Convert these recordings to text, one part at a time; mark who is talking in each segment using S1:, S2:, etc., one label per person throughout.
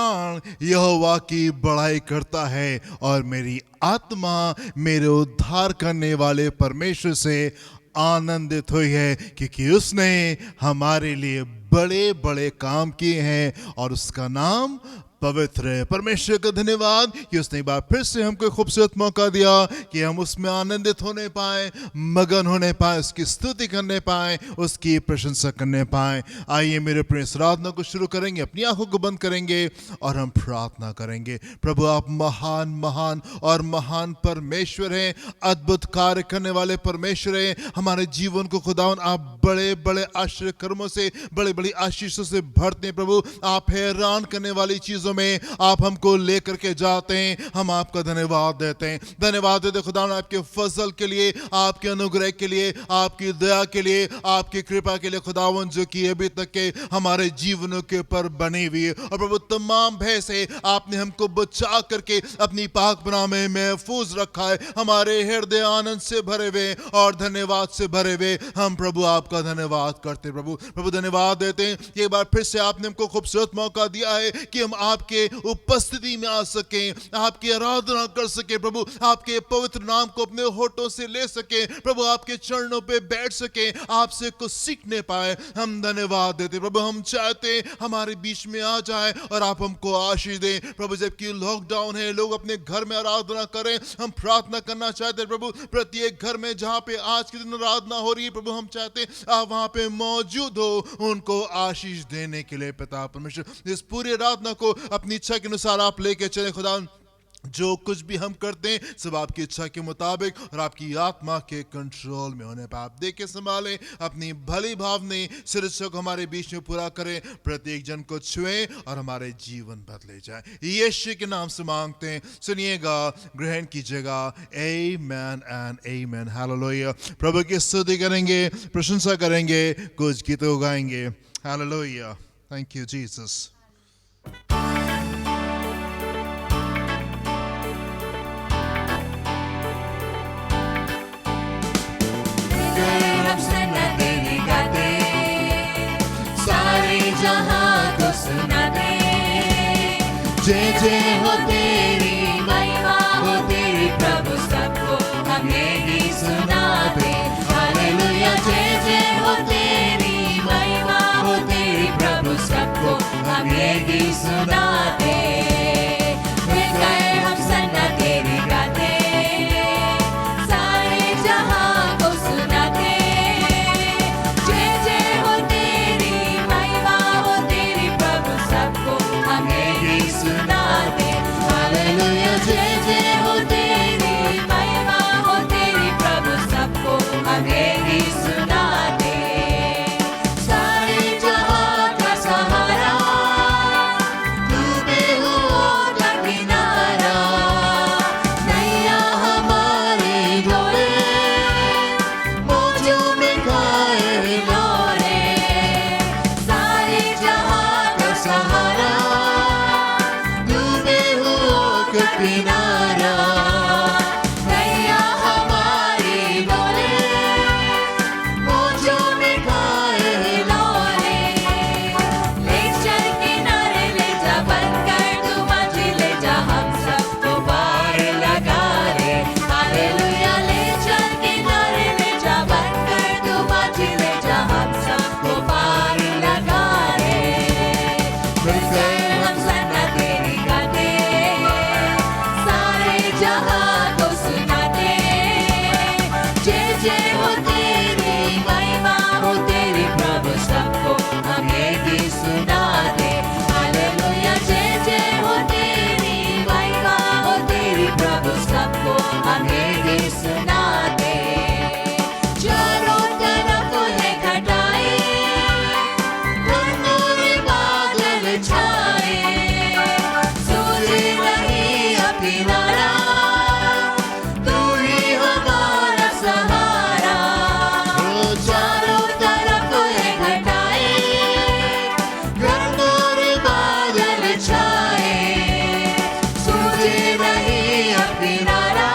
S1: प्राण यहोवा की बड़ाई करता है और मेरी आत्मा मेरे उद्धार करने वाले परमेश्वर से आनंदित हुई है, क्योंकि उसने हमारे लिए बड़े बड़े काम किए हैं और उसका नाम पवित्र है। परमेश्वर का धन्यवाद कि उसने एक बार फिर से हमको खूबसूरत मौका दिया कि हम उसमें आनंदित होने पाए, मगन होने पाए, उसकी स्तुति करने पाए, उसकी प्रशंसा करने पाए। आइए मेरे प्रिय आराधना को शुरू करेंगे, अपनी आंखों को बंद करेंगे और हम प्रार्थना करेंगे। प्रभु आप महान महान और महान परमेश्वर हैं, अद्भुत कार्य करने वाले परमेश्वर हैं। हमारे जीवन को खुदावन आप बड़े बड़े आश्चर्य कर्मों से, बड़े बड़ी आशीषों से भरते हैं। प्रभु आप हैरान करने वाली चीजों में आप हमको लेकर के जाते हैं। हम आपका धन्यवाद देते हैं, धन्यवाद देते खुदा आपके फजल के लिए, आपके अनुग्रह के लिए, आपकी दया के लिए, आपकी कृपा के लिए खुदावन, जो कि अभी तक के हमारे जीवनों के ऊपर बनी हुई है। और प्रभु तमाम भय से आपने हमको बचा करके अपनी पाक बना में महफूज रखा है। हमारे हृदय आनंद से भरे हुए और धन्यवाद से भरे हुए हम प्रभु आपका धन्यवाद करते। प्रभु धन्यवाद देते हैं, एक बार फिर से आपने हमको खूबसूरत मौका दिया है कि हम आपके उपस्थिति में आ सकें, आपकी आराधना कर सके, प्रभु आपके पवित्र नाम को अपने होठों से ले सके, प्रभु आपके चरणों पे बैठ सके, आपसे कुछ सीखने पाए। हम धन्यवाद देते प्रभु। हम चाहते हमारे बीच में आ जाए और आप हमको आशीष दें। प्रभु जबकि लॉकडाउन है, लोग अपने घर में आराधना करें, हम प्रार्थना करना चाहते हैं प्रभु। प्रत्येक घर में जहां पे आज के दिन आराधना हो रही है प्रभु, हम चाहते आप वहां पे मौजूद हो, उनको आशीष देने के लिए पिता परमेश्वर इस पूरी आराधना को अपनी इच्छा के अनुसार आप लेके चले खुदा। जो कुछ भी हम करते हैं सब आपकी इच्छा के मुताबिक और आपकी आत्मा के कंट्रोल में होने पर आप देखे संभालें, अपनी भली भावने सिरसों को हमारे बीच में पूरा करें, प्रत्येक जन को छुएं और हमारे जीवन बदले जाए। यीशु के नाम से मांगते हैं, सुनिएगा, ग्रहण कीजिएगा। आमेन एंड आमेन। हालेलुया। प्रभु की स्तुति करेंगे, प्रशंसा करेंगे, कुछ गीत गाएंगे। हालेलुया। Thank you Jesus.
S2: जहां को सुना दे, जय जय हो तेरी महिमा हो तेरी प्रभु, सबको हमें ही सुना दे। हालेलुया। जय जय हो तेरी महिमा हो तेरी प्रभु, सबको हमें ही सुना दे। मिलकर हम सन्ना तेरी गाते, सारे जहां को सुना दे। जय जय हो तेरी महिमा हो तेरी प्रभु, सबको हमें ही सुना दे। हालेलुया। जय जय हो तेरी महिमा हो तेरी प्रभु, सबको हमें ही सुना दे। सारे जहां का सहारा, तू बेहुओं का किनारा, नैया हमारे डोले, मौजों में गाए लोरे। सारे जहां का सहारा, तू बेहुओं का किनारा, नैया हमारे डोले, मौजों में गाए लोरे। ले चल किनारे ले जा, बनकर तू मंजिल ले जा, हम सबको पार लगा रे। हालेलुया। ले चल किनारे ले जा, बनकर तू मंजिल ले जा, हम सबको पार लगा रे। मिलकर हम सन्ना तेरी गाते, सारे जहां को सुनाते। जय जय हो तेरी महिमा हो तेरी प्रभु, सबको हमें भी सुना दे। हालेलुया। जय जय हो तेरी महिमा हो तेरी प्रभु, सबको हमें भी सुना दे। चारों तरफ है घटाए, घनघोर बादल छाए, सूझे नहीं अब किनारा, तू ही हमारा सहारा। चारों तरफ है घटाए, घनघोर बादल छाए, सूझे नहीं अब किनारा,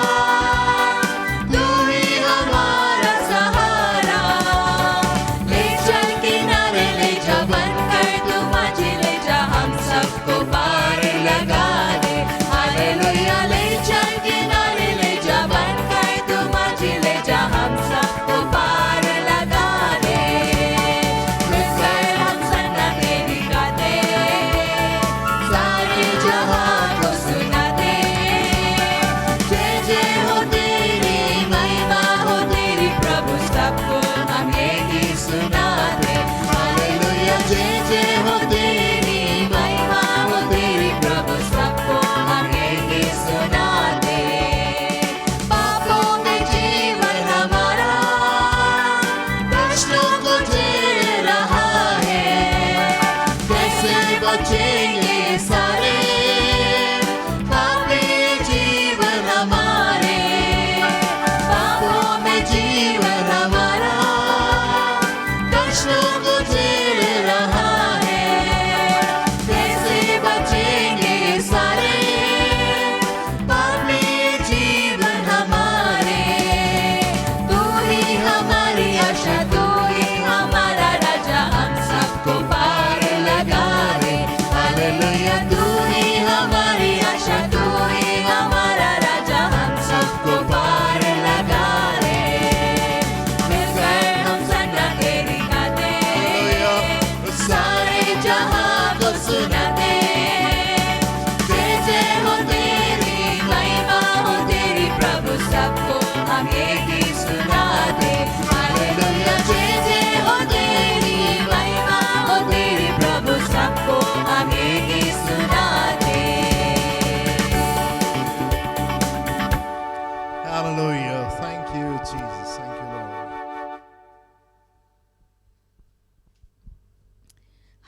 S1: Hallelujah. Thank you, Jesus. Thank you, Lord.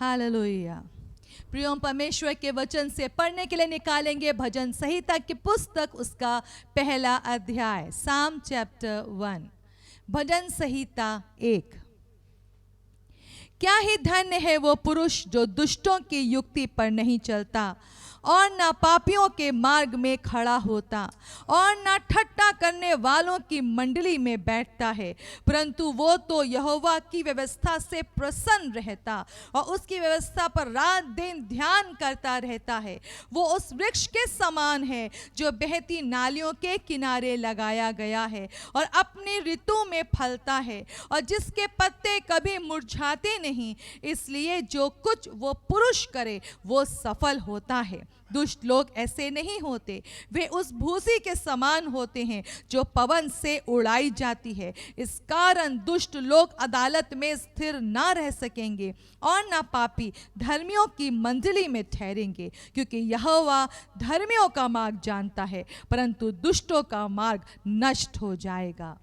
S2: Hallelujah. प्रियो, हम परमेश्वर के वचन से पढ़ने के लिए निकालेंगे भजन संहिता की पुस्तक, उसका पहला अध्याय, साम चैप्टर 1, भजन संहिता 1। क्या ही धन्य है वो पुरुष जो दुष्टों की युक्ति पर नहीं चलता और ना पापियों के मार्ग में खड़ा होता और ना ठट्टा करने वालों की मंडली में बैठता है, परंतु वो तो यहोवा की व्यवस्था से प्रसन्न रहता और उसकी व्यवस्था पर रात दिन ध्यान करता रहता है। वो उस वृक्ष के समान है जो बहती नालियों के किनारे लगाया गया है और अपनी ऋतु में फलता है और जिसके पत्ते कभी मुरझाते नहीं। इसलिए जो कुछ वो पुरुष करे वो सफल होता है। दुष्ट लोग ऐसे नहीं होते, वे उस भूसी के समान होते हैं जो पवन से उड़ाई जाती है। इस कारण दुष्ट लोग अदालत में स्थिर ना रह सकेंगे और ना पापी धर्मियों की मंजली में ठहरेंगे, क्योंकि यहोवा धर्मियों का मार्ग जानता है, परंतु दुष्टों का मार्ग नष्ट हो जाएगा।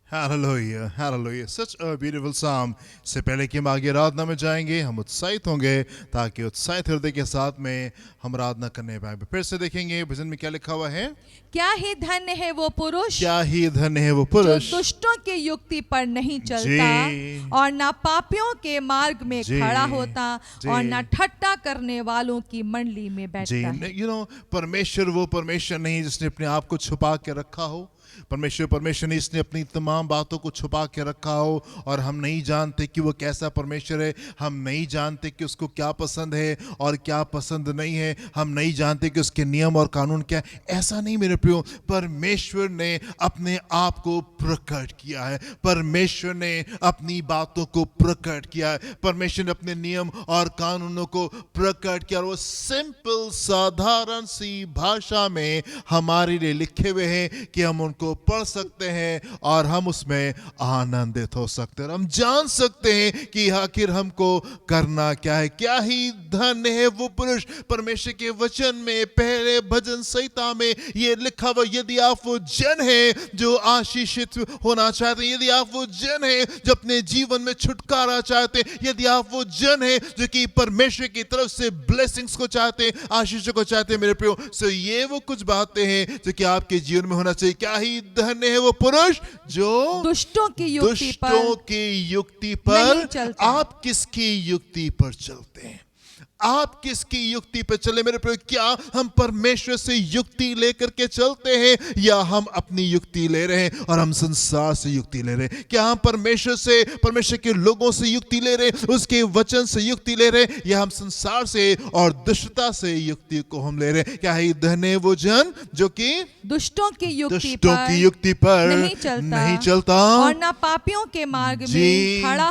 S1: Hallelujah, hallelujah. Such a beautiful psalm. से पहले कि हम आगे आराधना में जाएंगे, हम उत्साहित होंगे ताकि उत्साहित हृदय के साथ में हम आराधना करने पाए। फिर से देखेंगे भजन में क्या लिखा हुआ है।
S2: क्या ही धन्य है वो पुरुष,
S1: क्या ही धन्य है वो पुरुष
S2: जो दुष्टों की युक्ति पर नहीं चलता और ना पापियों के मार्ग में खड़ा होता और ना ठट्टा करने वालों की मंडली में बैठता है।
S1: परमेश्वर वो परमेश्वर नहीं जिसने अपने आप को छुपा के रखा हो। परमेश्वर ने इसने अपनी तमाम बातों को छुपा के रखा हो और हम नहीं जानते कि वो कैसा परमेश्वर है। हम नहीं जानते कि उसको क्या पसंद है और क्या पसंद नहीं है। हम नहीं जानते कि उसके नियम और कानून क्या है। ऐसा नहीं मेरे प्रियो, परमेश्वर ने अपने आप को प्रकट किया है। परमेश्वर ने अपनी बातों को प्रकट किया है। परमेश्वर ने अपने नियम और कानूनों को प्रकट किया और वो सिंपल साधारण सी भाषा में हमारे लिए लिखे हुए हैं कि हम उनको पढ़ सकते हैं और हम उसमें आनंदित हो सकते हैं। हम जान सकते हैं कि आखिर हमको करना क्या है। क्या ही धन्य है वो पुरुष। परमेश्वर के वचन में पहले भजन संहिता में ये लिखा हुआ, यदि आप वो जन है जो आशीषित होना चाहते हैं, यदि आप वो जन है जो अपने जीवन में छुटकारा चाहते हैं, यदि आप वो जन है जो कि परमेश्वर की तरफ से ब्लेसिंग्स को चाहते हैं, आशीषों को चाहते हैं मेरे प्रियो, सो ये वो कुछ बातें हैं जो कि आपके जीवन में होना चाहिए। क्या ही धन्य है वो पुरुष जो
S2: दुष्टों की
S1: युक्ति पर आप किसकी युक्ति पर चलते हैं? आप किसकी युक्ति पर चले मेरे प्रिय? क्या हम परमेश्वर से युक्ति लेकर के चलते हैं या हम अपनी युक्ति ले रहे हैं और हम संसार से युक्ति ले रहे हैं? क्या हम परमेश्वर के लोगों से युक्ति ले रहे हैं, उसके वचन से युक्ति ले रहे हैं, या हम संसार से और दुष्टता से युक्ति को हम ले रहे हैं? क्या ही धन्य है वो जन जो कि
S2: दुष्टों की
S1: युक्ति पर नहीं चलता
S2: और ना पापियों के मार्ग में खड़ा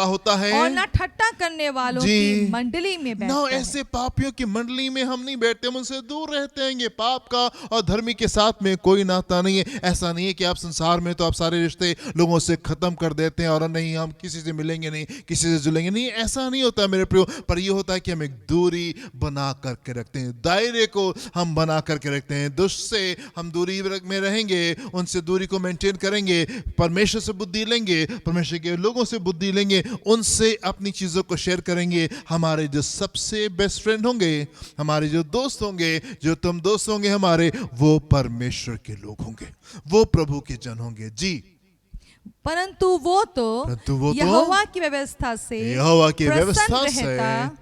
S2: होता है और ना ठट्टा करने वालों की मंडली में
S1: ऐसे पापियों की मंडली में हम नहीं बैठते, हम उनसे दूर रहते हैं। ये पाप का और धर्मी के साथ में कोई नाता नहीं है। ऐसा नहीं है कि आप संसार में तो आप सारे रिश्ते लोगों से खत्म कर देते हैं और नहीं हम किसी से मिलेंगे नहीं, किसी से जुड़ेंगे नहीं, ऐसा नहीं होता मेरे प्रियो। पर ये होता है कि हम एक दूरी बना करके रखते हैं, दायरे को हम बना करके रखते हैं। दुष्ट से हम दूरी में रहेंगे, उनसे दूरी को मेंटेन करेंगे, परमेश्वर से बुद्धि लेंगे, परमेश्वर के लोगों से बुद्धि लेंगे, उनसे अपनी चीजों को शेयर करेंगे। हमारे जो सबसे बेस्ट फ्रेंड होंगे, हमारे जो दोस्त होंगे, जो तुम दोस्त होंगे हमारे, वो परमेश्वर के लोग होंगे, वो प्रभु के जन होंगे। जी,
S2: परंतु वो तो यहोवा की व्यवस्था से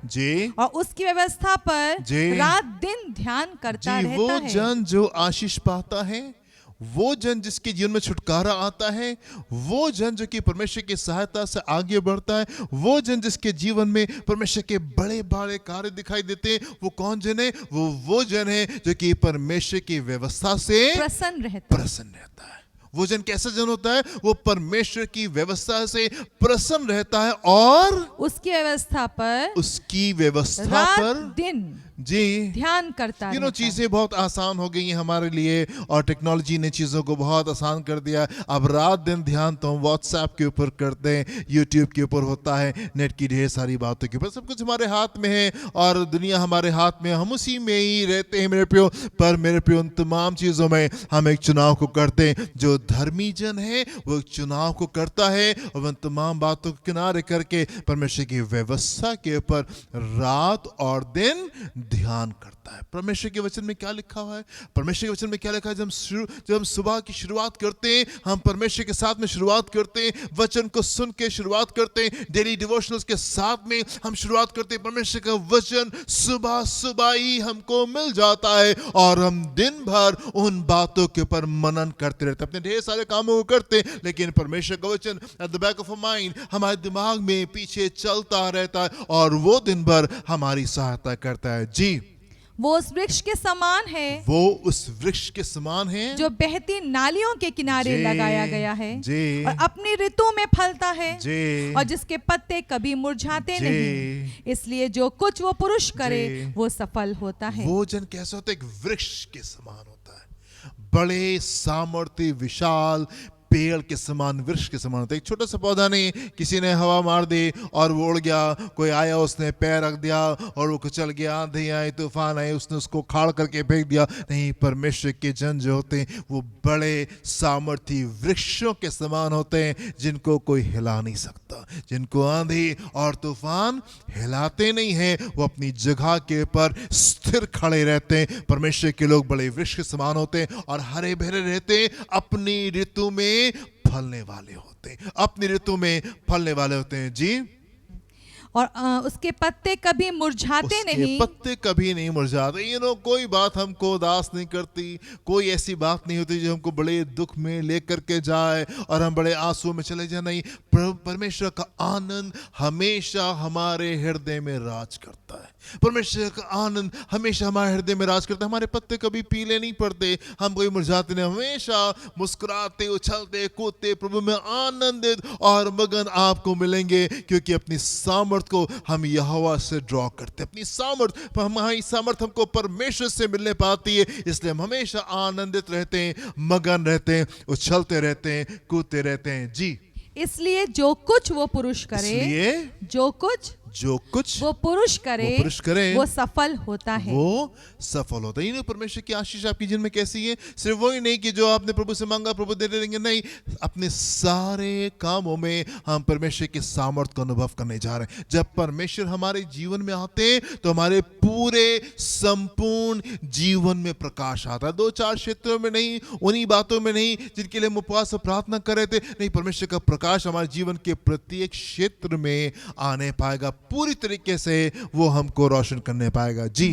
S1: जी
S2: और उसकी व्यवस्था पर रात दिन ध्यान करता रहता है।
S1: वो जन जो आशीष पाता है, वो जन जिसके जीवन में छुटकारा आता है, वो जन जो कि परमेश्वर की सहायता से आगे बढ़ता है, वो जन जिसके जीवन में परमेश्वर के बड़े बड़े कार्य दिखाई देते हैं, वो कौन जन है? वो जन है जो कि परमेश्वर की व्यवस्था से प्रसन्न रहता है। वो जन कैसा जन होता है? वो परमेश्वर की व्यवस्था से प्रसन्न रहता है और उसकी व्यवस्था पर जी
S2: ध्यान करता रहता है।
S1: चीजें बहुत आसान हो गई हैं हमारे लिए और टेक्नोलॉजी ने चीजों को बहुत आसान कर दिया। अब रात दिन ध्यान तो हम व्हाट्सएप के ऊपर करते हैं, यूट्यूब के ऊपर होता है, नेट की ढेर सारी बातों के ऊपर, सब कुछ हमारे हाथ में है और दुनिया हमारे हाथ में, हम उसी में ही रहते हैं मेरे प्रियो। पर मेरे प्रियो, उन तमाम चीजों में हम एक चुनाव को करते हैं। जो धर्मी जन है वो एक चुनाव को करता है और उन तमाम बातों को किनारे करके परमेश्वर की व्यवस्था के ऊपर रात और दिन ध्यान करता है। परमेश्वर के वचन में क्या लिखा हुआ है? परमेश्वर के वचन में क्या लिखा है? जब हम सुबह की शुरुआत करते हैं, हम परमेश्वर के साथ में शुरुआत करते हैं, वचन को सुन के शुरुआत करते हैं, डेली डिवोशनल्स के साथ में हम शुरुआत करते हैं। परमेश्वर का वचन सुबह सुबह ही हमको मिल जाता है और हम दिन भर उन बातों के ऊपर मनन करते रहते हैं, अपने ढेर सारे कामों को करते हैं, लेकिन परमेश्वर का वचन at the back of a mind हमारे दिमाग में पीछे चलता रहता है और वो दिन भर हमारी सहायता करता है। जी,
S2: वो उस वृक्ष के समान है,
S1: वो उस वृक्ष के समान है
S2: जो बहती नालियों के किनारे
S1: जी,
S2: लगाया गया है
S1: जी,
S2: और अपनी ऋतु में फलता है
S1: जी,
S2: और जिसके पत्ते कभी मुरझाते
S1: जी,
S2: नहीं। इसलिए जो कुछ वो पुरुष करे
S1: जी,
S2: वो सफल होता है।
S1: वो जन कैसा होता है? एक वृक्ष के समान होता है, बड़े सामर्थ्य विशाल पेड़ के समान, वृक्ष के समान होता है। एक छोटा सा पौधा नहीं, किसी ने हवा मार दी और वो उड़ गया, कोई आया उसने पैर रख दिया और वो कुचल गया, आंधी आई, तूफान आए, उसने उसको खाड़ करके फेंक दिया। नहीं, परमेश्वर के जन जो होते हैं वो बड़े सामर्थी वृक्षों के समान होते हैं, जिनको कोई हिला नहीं सकता, जिनको आंधी और तूफान हिलाते नहीं है, वो अपनी जगह के ऊपर स्थिर खड़े रहते हैं। परमेश्वर के लोग बड़े वृक्ष के समान होते हैं और हरे भरे रहते हैं, अपनी ऋतु में फलने वाले होते हैं, अपनी ऋतु में फलने वाले होते हैं। जी,
S2: और उसके पत्ते कभी मुरझाते नहीं।
S1: पत्ते कभी नहीं मुरझाते। कोई बात हमको उदास नहीं करती, कोई ऐसी बात नहीं होती जो हमको बड़े दुख में लेकर के जाए और हम बड़े आंसू में चले जाए। नहीं, परमेश्वर का आनंद हमेशा हमारे हृदय में राज करता है। परमेश्वर का आनंद हमेशा हमारे हृदय में राज करता है। हमारे पत्ते कभी पीले नहीं पड़ते, हम कोई मुरझाते नहीं, हमेशा मुस्कुराते, उछलते, कूदते, प्रभु में आनंदित और मगन आपको मिलेंगे, क्योंकि अपनी सामर्थ को हम यहोवा से ड्रॉ करते हैं। अपनी सामर्थ, हमारी सामर्थ हमको परमेश्वर से मिलने पाती है, इसलिए हम हमेशा आनंदित रहते हैं, मगन रहते हैं, उछलते रहते हैं, कूदते रहते हैं। जी,
S2: इसलिए जो कुछ वो पुरुष करे, जो कुछ वो पुरुष करे वो सफल होता है।
S1: वो सफल होता है। परमेश्वर की आशीष आपकी जिन में कैसी है? सिर्फ वही नहीं कि जो आपने प्रभु से मांगा प्रभु दे देंगे, नहीं, अपने सारे कामों में हम परमेश्वर के सामर्थ्य का अनुभव करने जा रहे हैं। जब परमेश्वर हमारे जीवन में आते हैं तो हमारे पूरे संपूर्ण जीवन में प्रकाश आता है। दो चार क्षेत्रों में नहीं, उन्हीं बातों में नहीं जिनके लिए हम उपवास प्रार्थना कर रहे थे, नहीं, परमेश्वर का प्रकाश हमारे जीवन के प्रत्येक क्षेत्र में आने पाएगा, पूरी तरीके से वो हमको रोशन करने पाएगा। जी,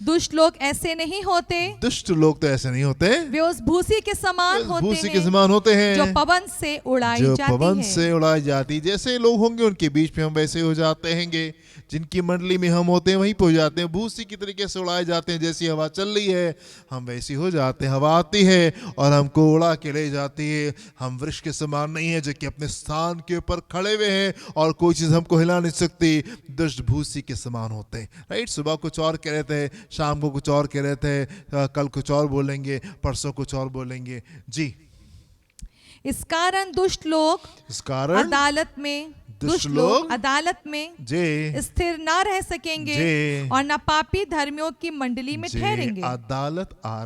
S2: दुष्ट लोग ऐसे नहीं होते,
S1: दुष्ट लोग तो ऐसे नहीं होते,
S2: वे उस भूसी के समान होते हैं,
S1: भूसी के समान होते हैं,
S2: जो पवन से उड़ाई
S1: जाती। जैसे लोग होंगे उनके बीच में हम वैसे हो जाते हैं, जिनकी मंडली में हम होते हैं वहीं पे हो जाते हैं, भूसी की तरीके से उड़ाए जाते हैं। जैसी हवा चल रही है हम वैसी हो जाते हैं, हवा आती है और हमको उड़ा के ले जाती है। हम वृक्ष के समान नहीं है जो कि अपने स्थान के ऊपर खड़े हुए हैं और कोई चीज हमको हिला नहीं सकती। दुष्ट भूसी के समान होते हैं। राइट, सुबह कुछ और कह रहे थे, शाम को कुछ और कह रहे थे, कल कुछ और बोलेंगे, परसों कुछ और बोलेंगे। जी,
S2: इस कारण दुष्ट लोग अदालत में स्थिर ना रह सकेंगे और न पापी धर्मियों की मंडली में ठहरेंगे।
S1: अदालत आ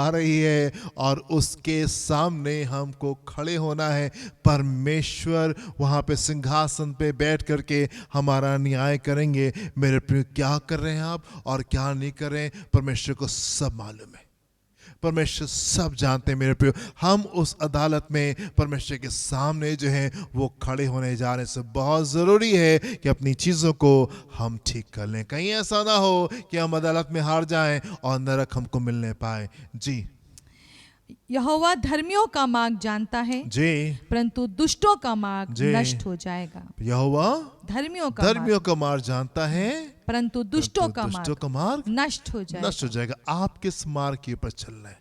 S1: रही है और उसके सामने हमको खड़े होना है। परमेश्वर वहां पे सिंहासन पे बैठ करके हमारा न्याय करेंगे। मेरे प्रिय, क्या कर रहे हैं आप और क्या नहीं कर रहे हैं, परमेश्वर को सब मालूम है, परमेश्वर सब जानते हैं। मेरे प्रिय, हम उस अदालत में परमेश्वर के सामने जो है वो खड़े होने जा रहे हैं। से बहुत ज़रूरी है कि अपनी चीज़ों को हम ठीक कर लें, कहीं ऐसा ना हो कि हम अदालत में हार जाएं और नरक हमको मिलने पाए। जी,
S2: यहोवा धर्मियों का मार्ग जानता है
S1: जी,
S2: परंतु दुष्टों का मार्ग नष्ट हो जाएगा।
S1: यहोवा
S2: धर्मियों का मार्ग जानता है परंतु दुष्टों का मार्ग नष्ट हो जाएगा।
S1: आप किस मार्ग के ऊपर चल रहे हैं?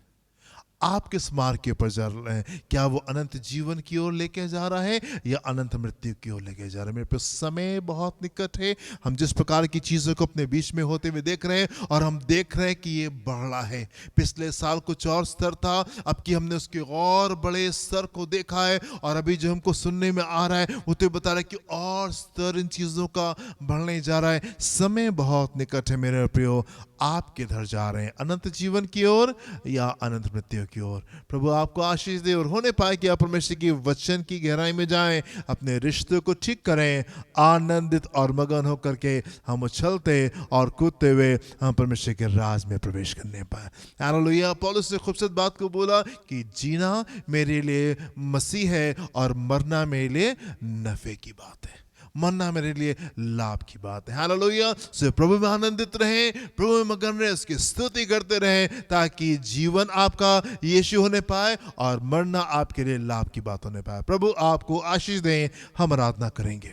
S1: आप किस मार्ग के ऊपर जा रहे हैं? क्या वो अनंत जीवन की ओर लेके जा रहा है या अनंत मृत्यु की ओर लेके जा रहा है? मेरे पे समय बहुत निकट है। हम जिस प्रकार की चीज़ों को अपने बीच में होते हुए देख रहे हैं और हम देख रहे हैं कि ये बढ़ रहा है। पिछले साल कुछ और स्तर था, अब की हमने उसके और बड़े स्तर को देखा है और अभी जो हमको सुनने में आ रहा है वो तो बता रहा है कि और स्तर इन चीज़ों का बढ़ने जा रहा है। समय बहुत निकट है मेरे प्रियो। आप किधर जा रहे हैं? अनंत जीवन की ओर या अनंत मृत्यु की ओर? प्रभु आपको आशीष दे और होने पाए कि आप परमेश्वर की वचन की गहराई में जाएं, अपने रिश्तों को ठीक करें, आनंदित और मगन होकर के हम उछलते और कूदते हुए हम परमेश्वर के राज में प्रवेश करने पाए। हालेलुया। पौलुस ने खूबसूरत बात को बोला कि जीना मेरे लिए मसीह है और मरना मेरे लिए नफे की बात है, मरना मेरे लिए लाभ की बात है। हालेलुया। सो प्रभु में आनंदित रहें, प्रभु में मगन रहे, उसकी स्तुति करते रहें ताकि जीवन आपका यीशु होने पाए और मरना आपके लिए लाभ की बात होने पाए। प्रभु आपको आशीष दें। हम आराधना करेंगे।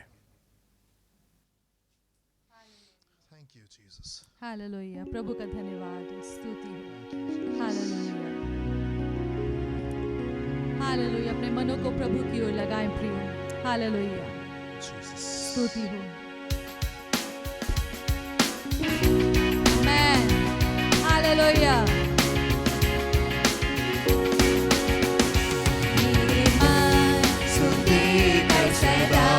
S1: Thank you Jesus.
S2: हालेलुया। प्रभु का धन्यवाद, स्तुति हो। हालेलुया। हालेलुया। अपने मनों को प्रभु की ओर लगाएं प्रियो। हालेलुया। स्तुति हो। आमेन। हालेलुया। मेरे मन स्तुति कर सदा,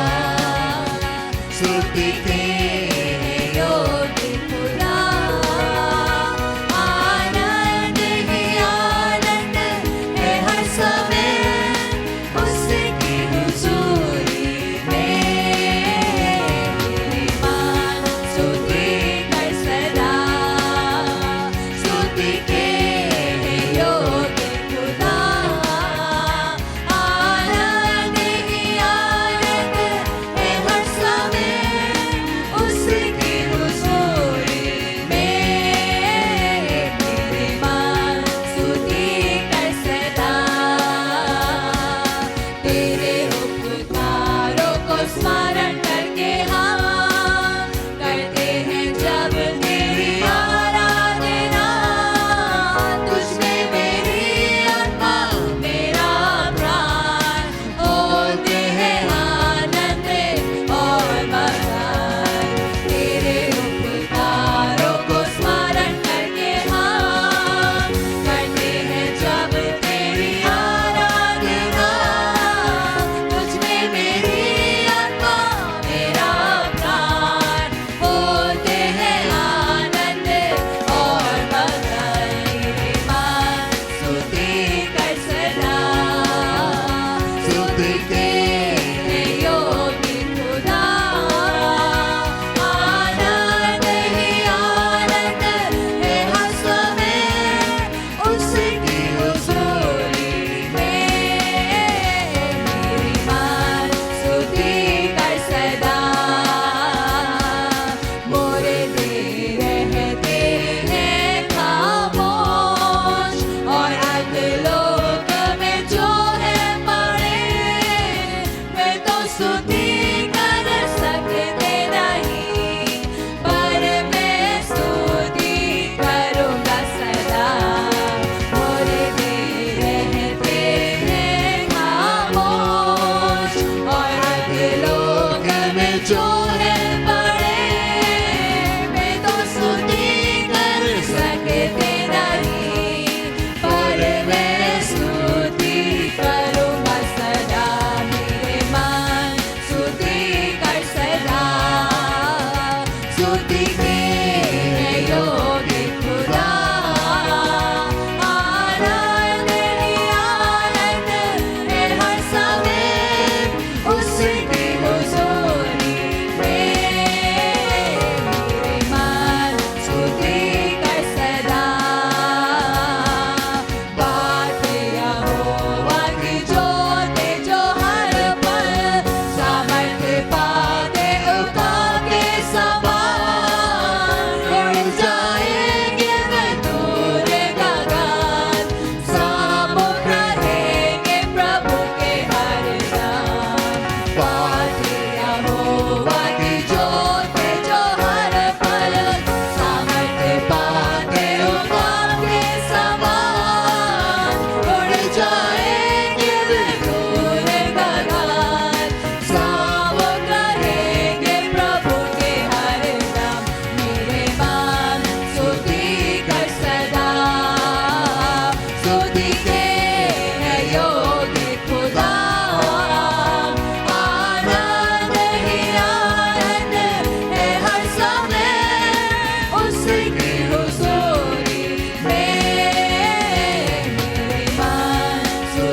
S2: स्तुति के योग्य खुदा। आनंद ही आनंद है हर समय उसकी हुजूरी में। मेरे मन स्तुति कर सदा, स्तुति के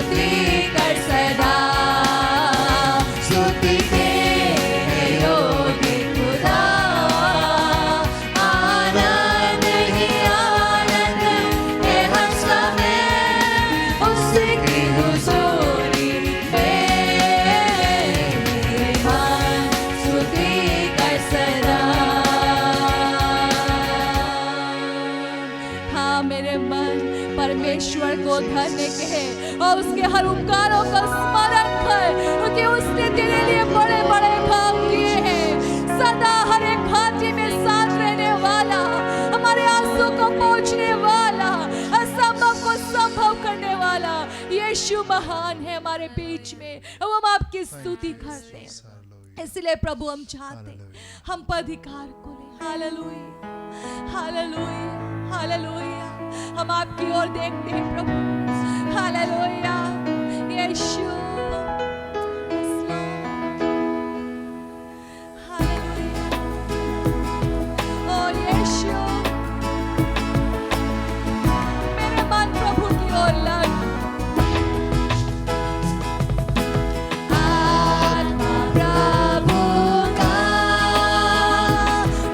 S2: स्तुति कर सदा, स्तुति तेरे योगी खुदा। आनंद ही आनंद है हर समय उसकी हुजूरी में, मेरे मन स्तुति कर सदा। हाँ, मेरे मन परमेश्वर को धन्य कहे और उसके हर उपकारों का स्मरण कर, क्योंकि उसने तेरे लिए बड़े बड़े काम किए हैं। सदा हर एक हाथी में साथ रहने वाला, हमारे आंसू को पोंछने वाला, असंभव को संभव करने वाला यीशु महान है हमारे बीच में। अब हम आपकी स्तुति करते हैं, इसलिए प्रभु हम चाहते हैं हम पर अधिकार को ले। Hallelujah, hallelujah, hallelujah. हम आपकी ओर देखते हैं प्रभु। हालेलुया, यीशु। Yes, Lord. हालेलुया। ओ यीशु, मेरे मन प्रभु की ओर लग। आत्मा प्रभु का,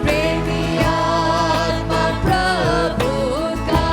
S2: प्रेमी आत्मा प्रभु का,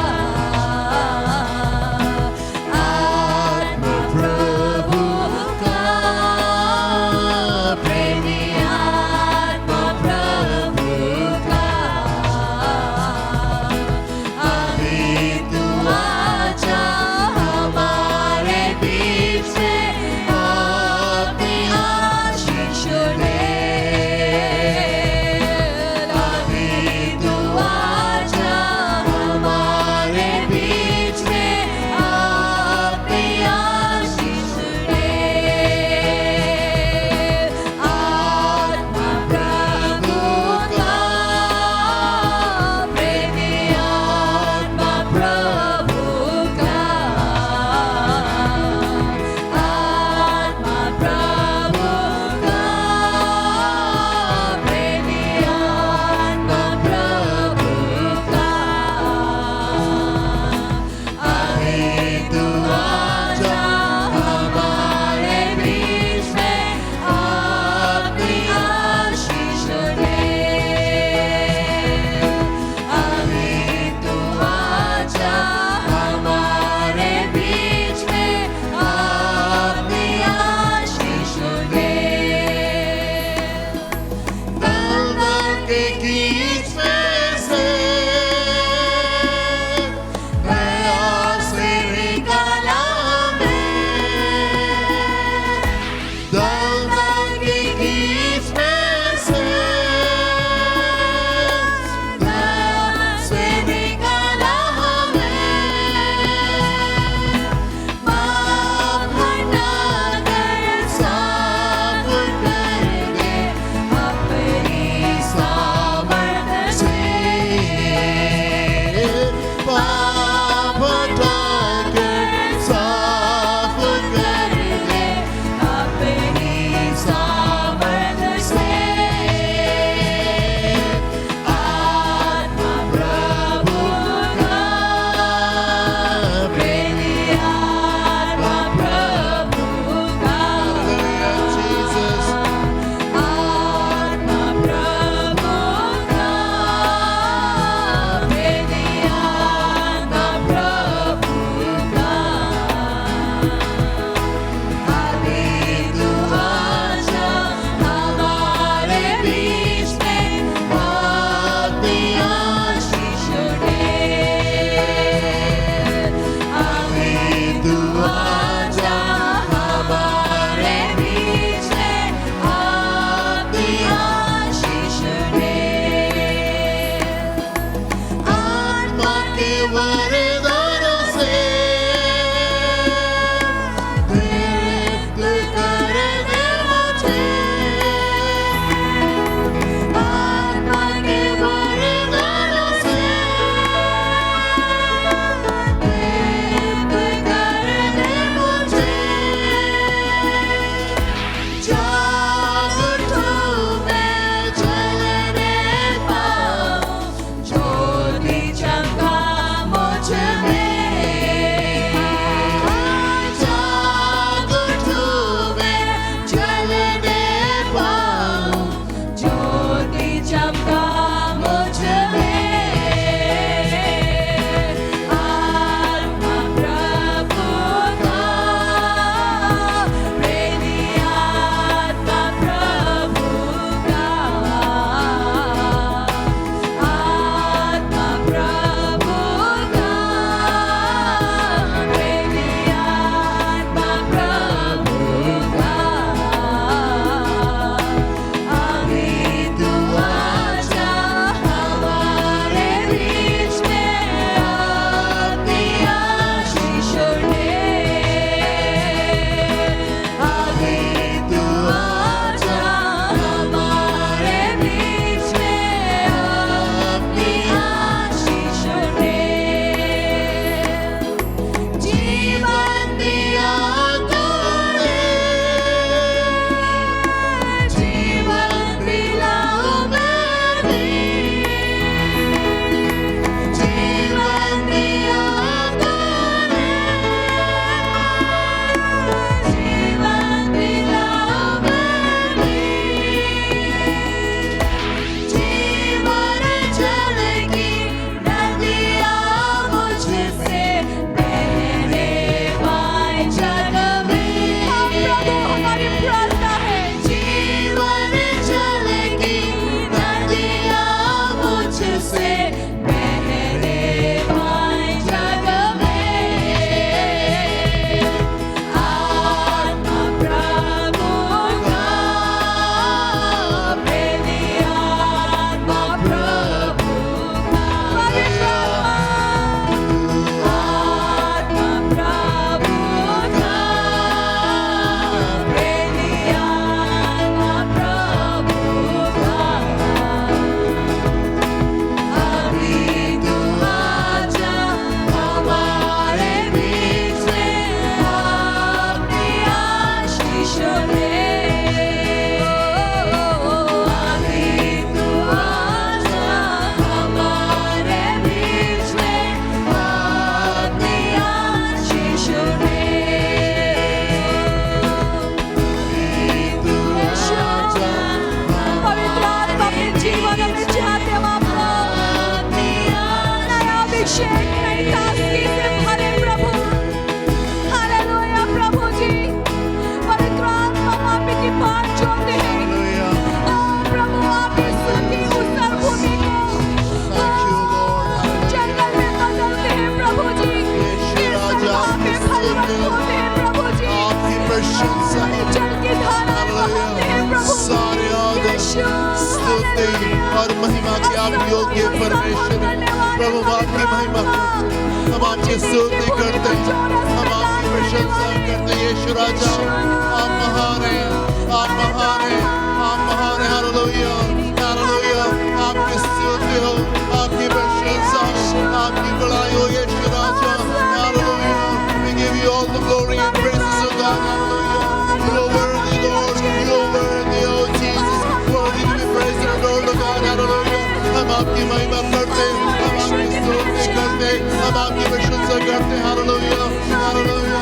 S1: हर महिमा के आप योग्य परमेश्वर हैं। प्रभु आपकी महिमा हम आपकी स्तुति करते हैं, हम आपकी प्रशंसा करते हैं। यीशु राजा आप महान हैं, आप महान हैं, आप महान हैं। Hallelujah hallelujah. आपकी स्तुति हो, आपकी प्रशंसा हो, आपकी बड़ाई हो यीशु राजा। Hallelujah. We give you all the glory and praises of God. Hallelujah. You are worthy, Lord. You are worthy, oh Jesus. Worthy to be praised and adored, oh God. Hallelujah. हम आपकी महिमा करते हैं, हम आपकी स्तुति करते हैं, हम आपकी प्रशंसा करते हैं। Hallelujah hallelujah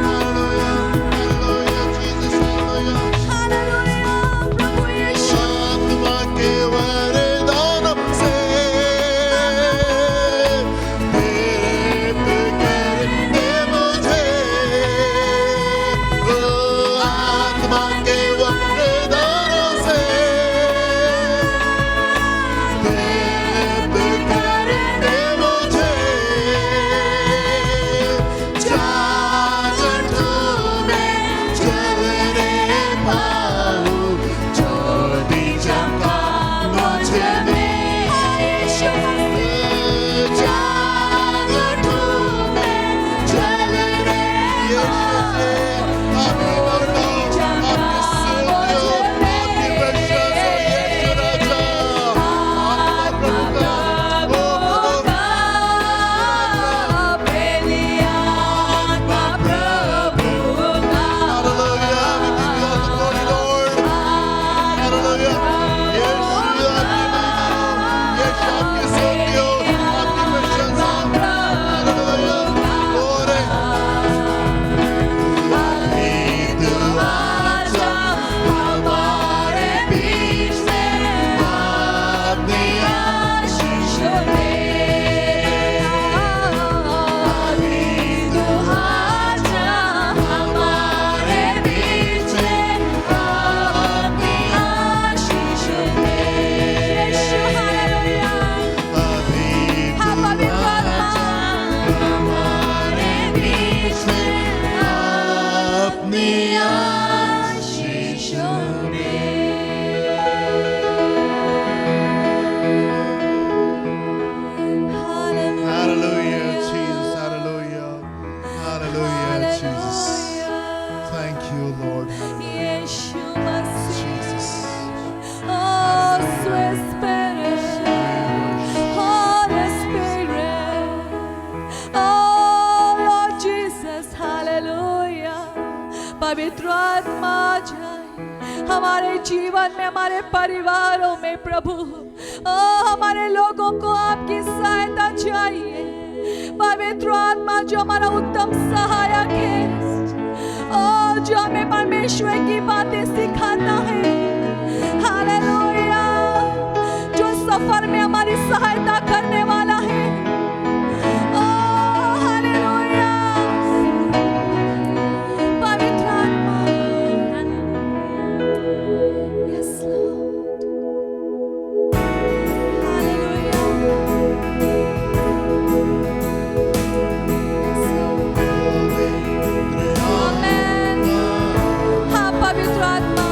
S1: hallelujah hallelujah Jesus hallelujah. आत्मा के वरदानों से प्रेरित करते मुझे, ओ आत्मा के वरदानों से प्रेरित करते मुझे। जागर तुम्हें चलने पाऊं, ज्योति चमका मुझ में। जागर तुम्हें चलने पाऊं, आपकी महिमा, आपकी स्तुति हो, आपकी प्रशंसा हो यीशु राजा। आत्मा प्रभु का, ओ प्रभु का, hallelujah. We give you all the glory, Lord. Hallelujah. यीशु आपकी महिमा हो, यीशु आपकी स्तुति हो, आपकी प्रशंसा हो। हालेलुया। ओरे तू आजा हमारे बीच में, अपनी आशीष दे। तू आजा हमारे बीच में, अपनी आशीष दे। अभी तू आजा हमारे बीच में, अपनी आशीष दे। Hallelujah, Jesus. Hallelujah. Hallelujah, Jesus. Thank you, Lord. Hallelujah. Jesus.
S2: Oh, sweet Spirit, Holy Spirit, oh Lord Jesus, hallelujah. पवित्र आत्मा जाए हमारे जीवन में, हमारे परिवारों में प्रभु। ओ हमारे लोगों को आपकी सहायता चाहिए। पवित्र आत्मा जो हमारा उत्तम सहायक है, ओ जो हमें परमेश्वर की बातें सिखाता है। हालेलुया। जो सफर में हमारी सहायता करने वाला है। ओ हालेलुया। पवित्र आत्मा। Yes, Lord. Hallelujah. Yes, Lord. Amen. हाँ पवित्र आत्मा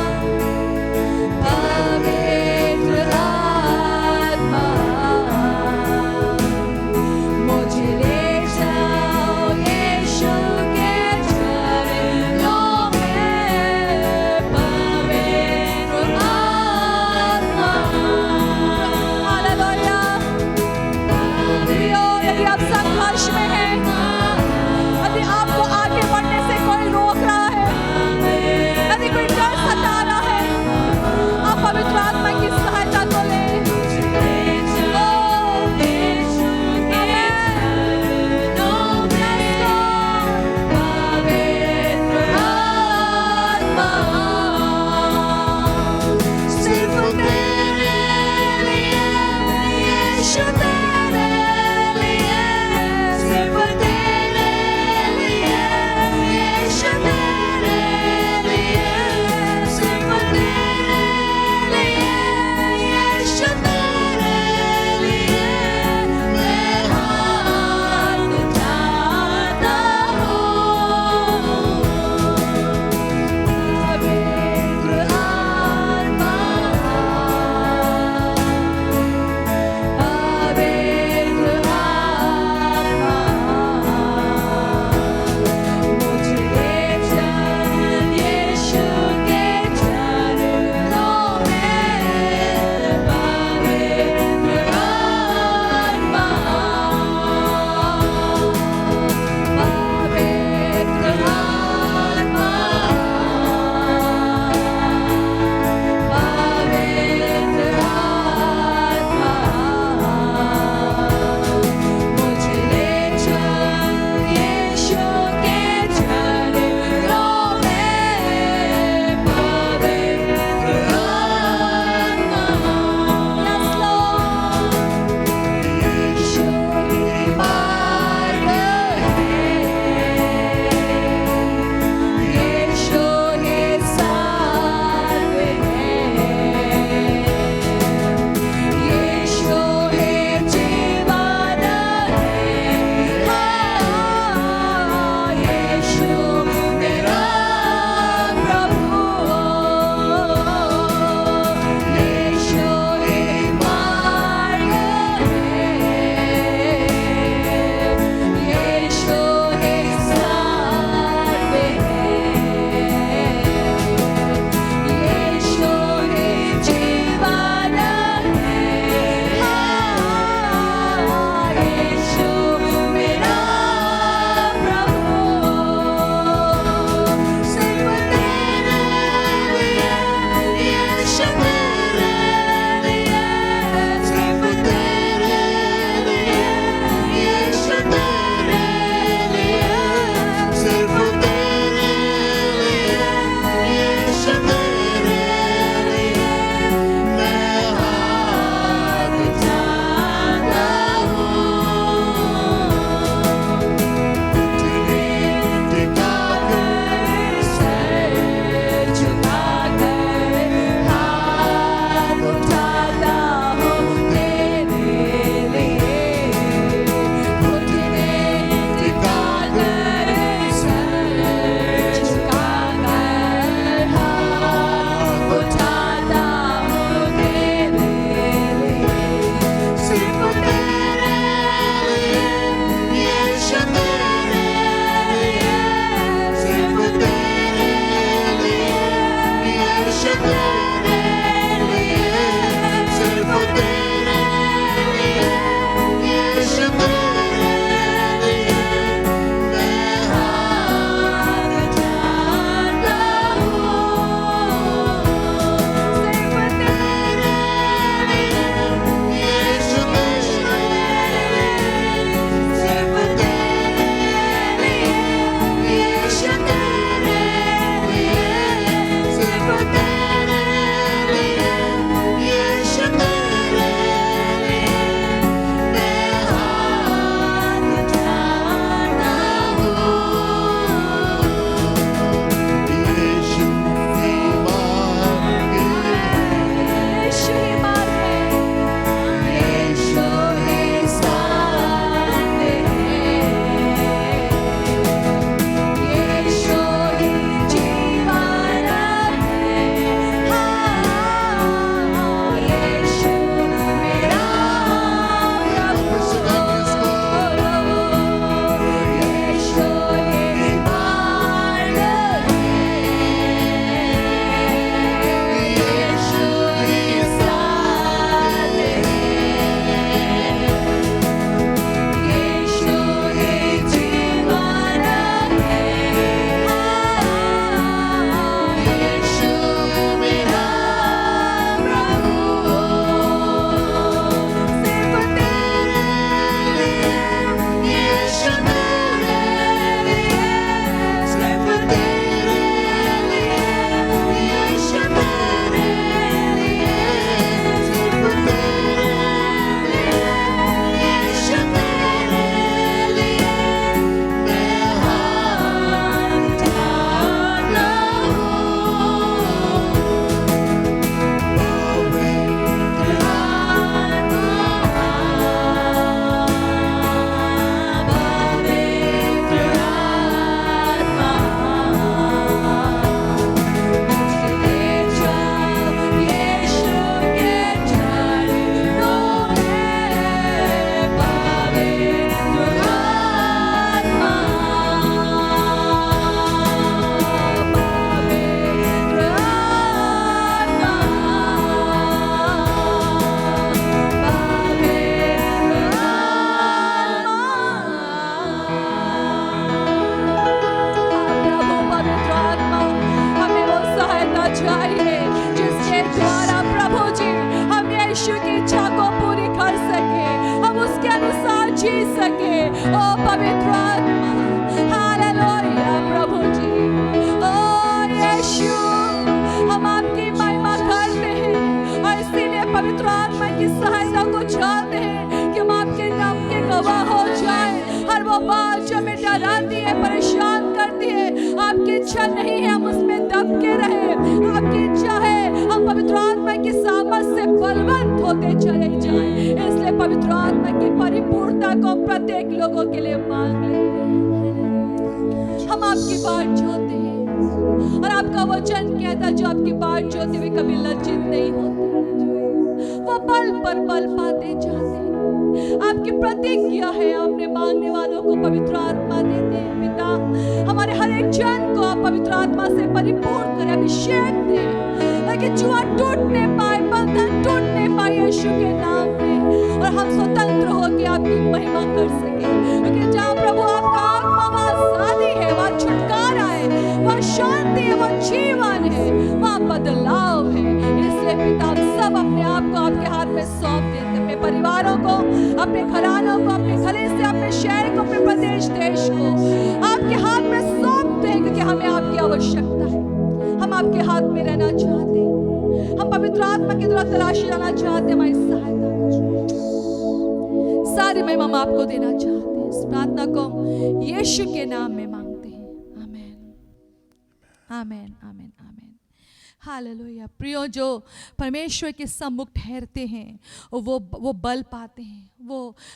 S2: जी सके। ओ पवित्र आत्मा, हालेलुया प्रभु जी। ओ यीशु, हम आपकी महिमा करते हैं और इसीलिए पवित्र आत्मा की सहायता को चाहते हैं कि हम आपके नाम के गवाह हो जाए। हर वो बात जो हमें डराती है, परेशान करती है, आपकी इच्छा नहीं है हम उसमें दब के रहे। आपकी इच्छा है हम पवित्र आत्मा की सामर्थ से बलवंत होते चले जाएं। इसलिए पवित्र आत्मा की परिपूर्णता को प्रत्येक लोगों के लिए मांग लेते हैं। हम आपकी बात जोते हैं और आपका वचन कहता है जो आपकी बात जोते हुए कभी लज्जित नहीं होते, वो बल पर बल पाते जाते हैं। आपकी प्रतिज्ञा है, आपने मांगने वालों को पवित्र आत्मा देते हैं। पिता, हमारे हर एक जन को आप पवित्र आत्मा से परिपूर्ण करें, अभिषेक दें, ताकि जुआ टूटने पाए, बंधन टूटने पाए यीशु के नाम में, और हम स्वतंत्र होकर आपकी महिमा कर सके। क्योंकि जहाँ प्रभु आपका आत्मा, वहाँ आजादी है, वहाँ छुटकारा है, वहाँ शांति है, वहाँ जीवन है, वहाँ बदलाव है। इसलिए पिता, हम सब अपने आप को आपके हाथ में सौंप देते हैं, अपने परिवारों को, अपने घरानों को, अपने कलीसिया, अपने शहर को, अपने प्रदेश देश को आपके हाथ में सौंपते हैं, क्योंकि हमें आपकी आवश्यकता है। हम आपके हाथ में रहना चाहते हैं, हम पवित्र आत्मा की तरफ तलाशी लाना चाहते हैं। हमारी सहायता करें। सारी महिमा हम आपको देना चाहते हैं। इस प्रार्थना को यीशु के नाम में मांगते हैं, आमीन, आमीन, आमीन, आमीन। हालेलुया। प्रियो, जो परमेश्वर के सम्मुख ठहरते हैं वो बल पाते हैं,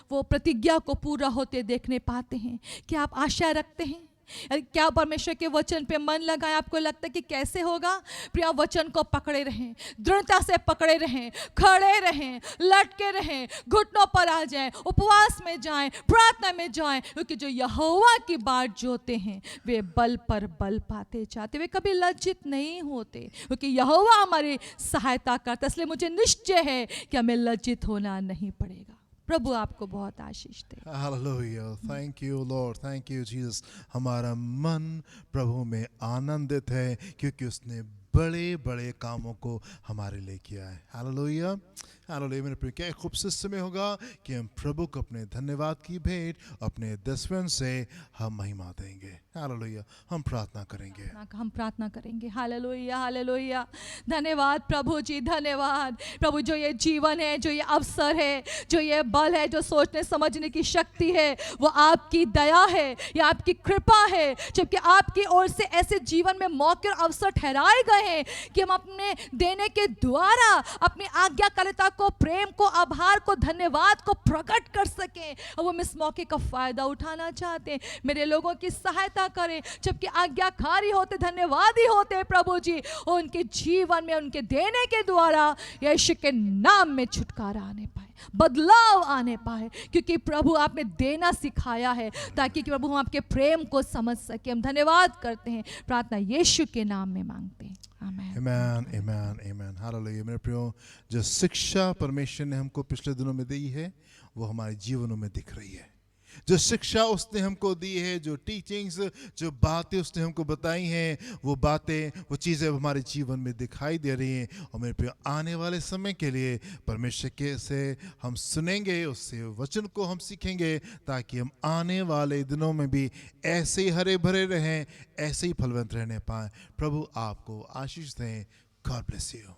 S2: वो प्रतिज्ञा को पूरा होते देखने पाते हैं। क्या आप आशा रखते हैं? क्या परमेश्वर के वचन पे मन लगाएं? आपको लगता है कि कैसे होगा? प्रिय, वचन को पकड़े रहें, दृढ़ता से पकड़े रहें, खड़े रहें, लटके रहें, घुटनों पर आ जाएं, उपवास में जाएं, प्रार्थना में जाएं, क्योंकि जो यहोवा की बात जोते हैं वे बल पर बल पाते जाते, वे कभी लज्जित नहीं होते, क्योंकि यहोवा हमारी सहायता करता। इसलिए मुझे निश्चय है कि हमें लज्जित होना नहीं पड़ेगा। प्रभु आपको बहुत आशीष दे।
S1: Hallelujah. Thank you, Lord. Thank you, Jesus. हमारा मन प्रभु में आनंदित है, क्योंकि उसने बड़े बड़े कामों को हमारे लिए किया है। Hallelujah, hallelujah. मेरे प्रिय, क्या खूबसूरत समय होगा कि हम प्रभु को अपने धन्यवाद की भेंट, अपने दसवें से हम महिमा देंगे। हालेलुया। हम प्रार्थना करेंगे,
S2: हम प्रार्थना करेंगे। Hallelujah, hallelujah. धन्यवाद प्रभु जी, धन्यवाद प्रभु। जो ये जीवन है, जो ये अवसर है, जो ये बल है, जो सोचने समझने की शक्ति है, वो आपकी दया है, ये आपकी कृपा है। जबकि आपकी ओर से ऐसे जीवन में मौके और अवसर ठहराए गए हैं कि हम अपने देने के द्वारा अपनी आज्ञाकारिता को, प्रेम को, आभार को, धन्यवाद को प्रकट कर सकें, और वो इस मौके का फायदा उठाना चाहते हैं। मेरे लोगों की सहायता करें, जबकि आज्ञाकारी होते, धन्यवादी होते प्रभु जी, और उनके जीवन में उनके देने के द्वारा यीशु के नाम में छुटकारा आने पाए, बदलाव आने पाए, क्योंकि प्रभु आपने देना सिखाया है, ताकि प्रभु हम आपके प्रेम को समझ सके। हम धन्यवाद करते हैं, प्रार्थना यीशु के नाम में मांगते हैं, आमीन,
S1: आमेन, आमेन, आमेन। हालेलुया। मेरे प्रियो, जो शिक्षा परमेश्वर ने हमको पिछले दिनों में दी है, वो हमारे जीवनों में दिख रही है। जो शिक्षा उसने हमको दी है, जो टीचिंग्स, जो बातें उसने हमको बताई हैं, वो बातें, वो चीज़ें हमारे जीवन में दिखाई दे रही हैं। और मेरे प्रिय, आने वाले समय के लिए परमेश्वर के से हम सुनेंगे, उससे वचन को हम सीखेंगे, ताकि हम आने वाले दिनों में भी ऐसे ही हरे भरे रहें, ऐसे ही फलवंत रहने पाएँ। प्रभु आपको आशीष दें। God bless you.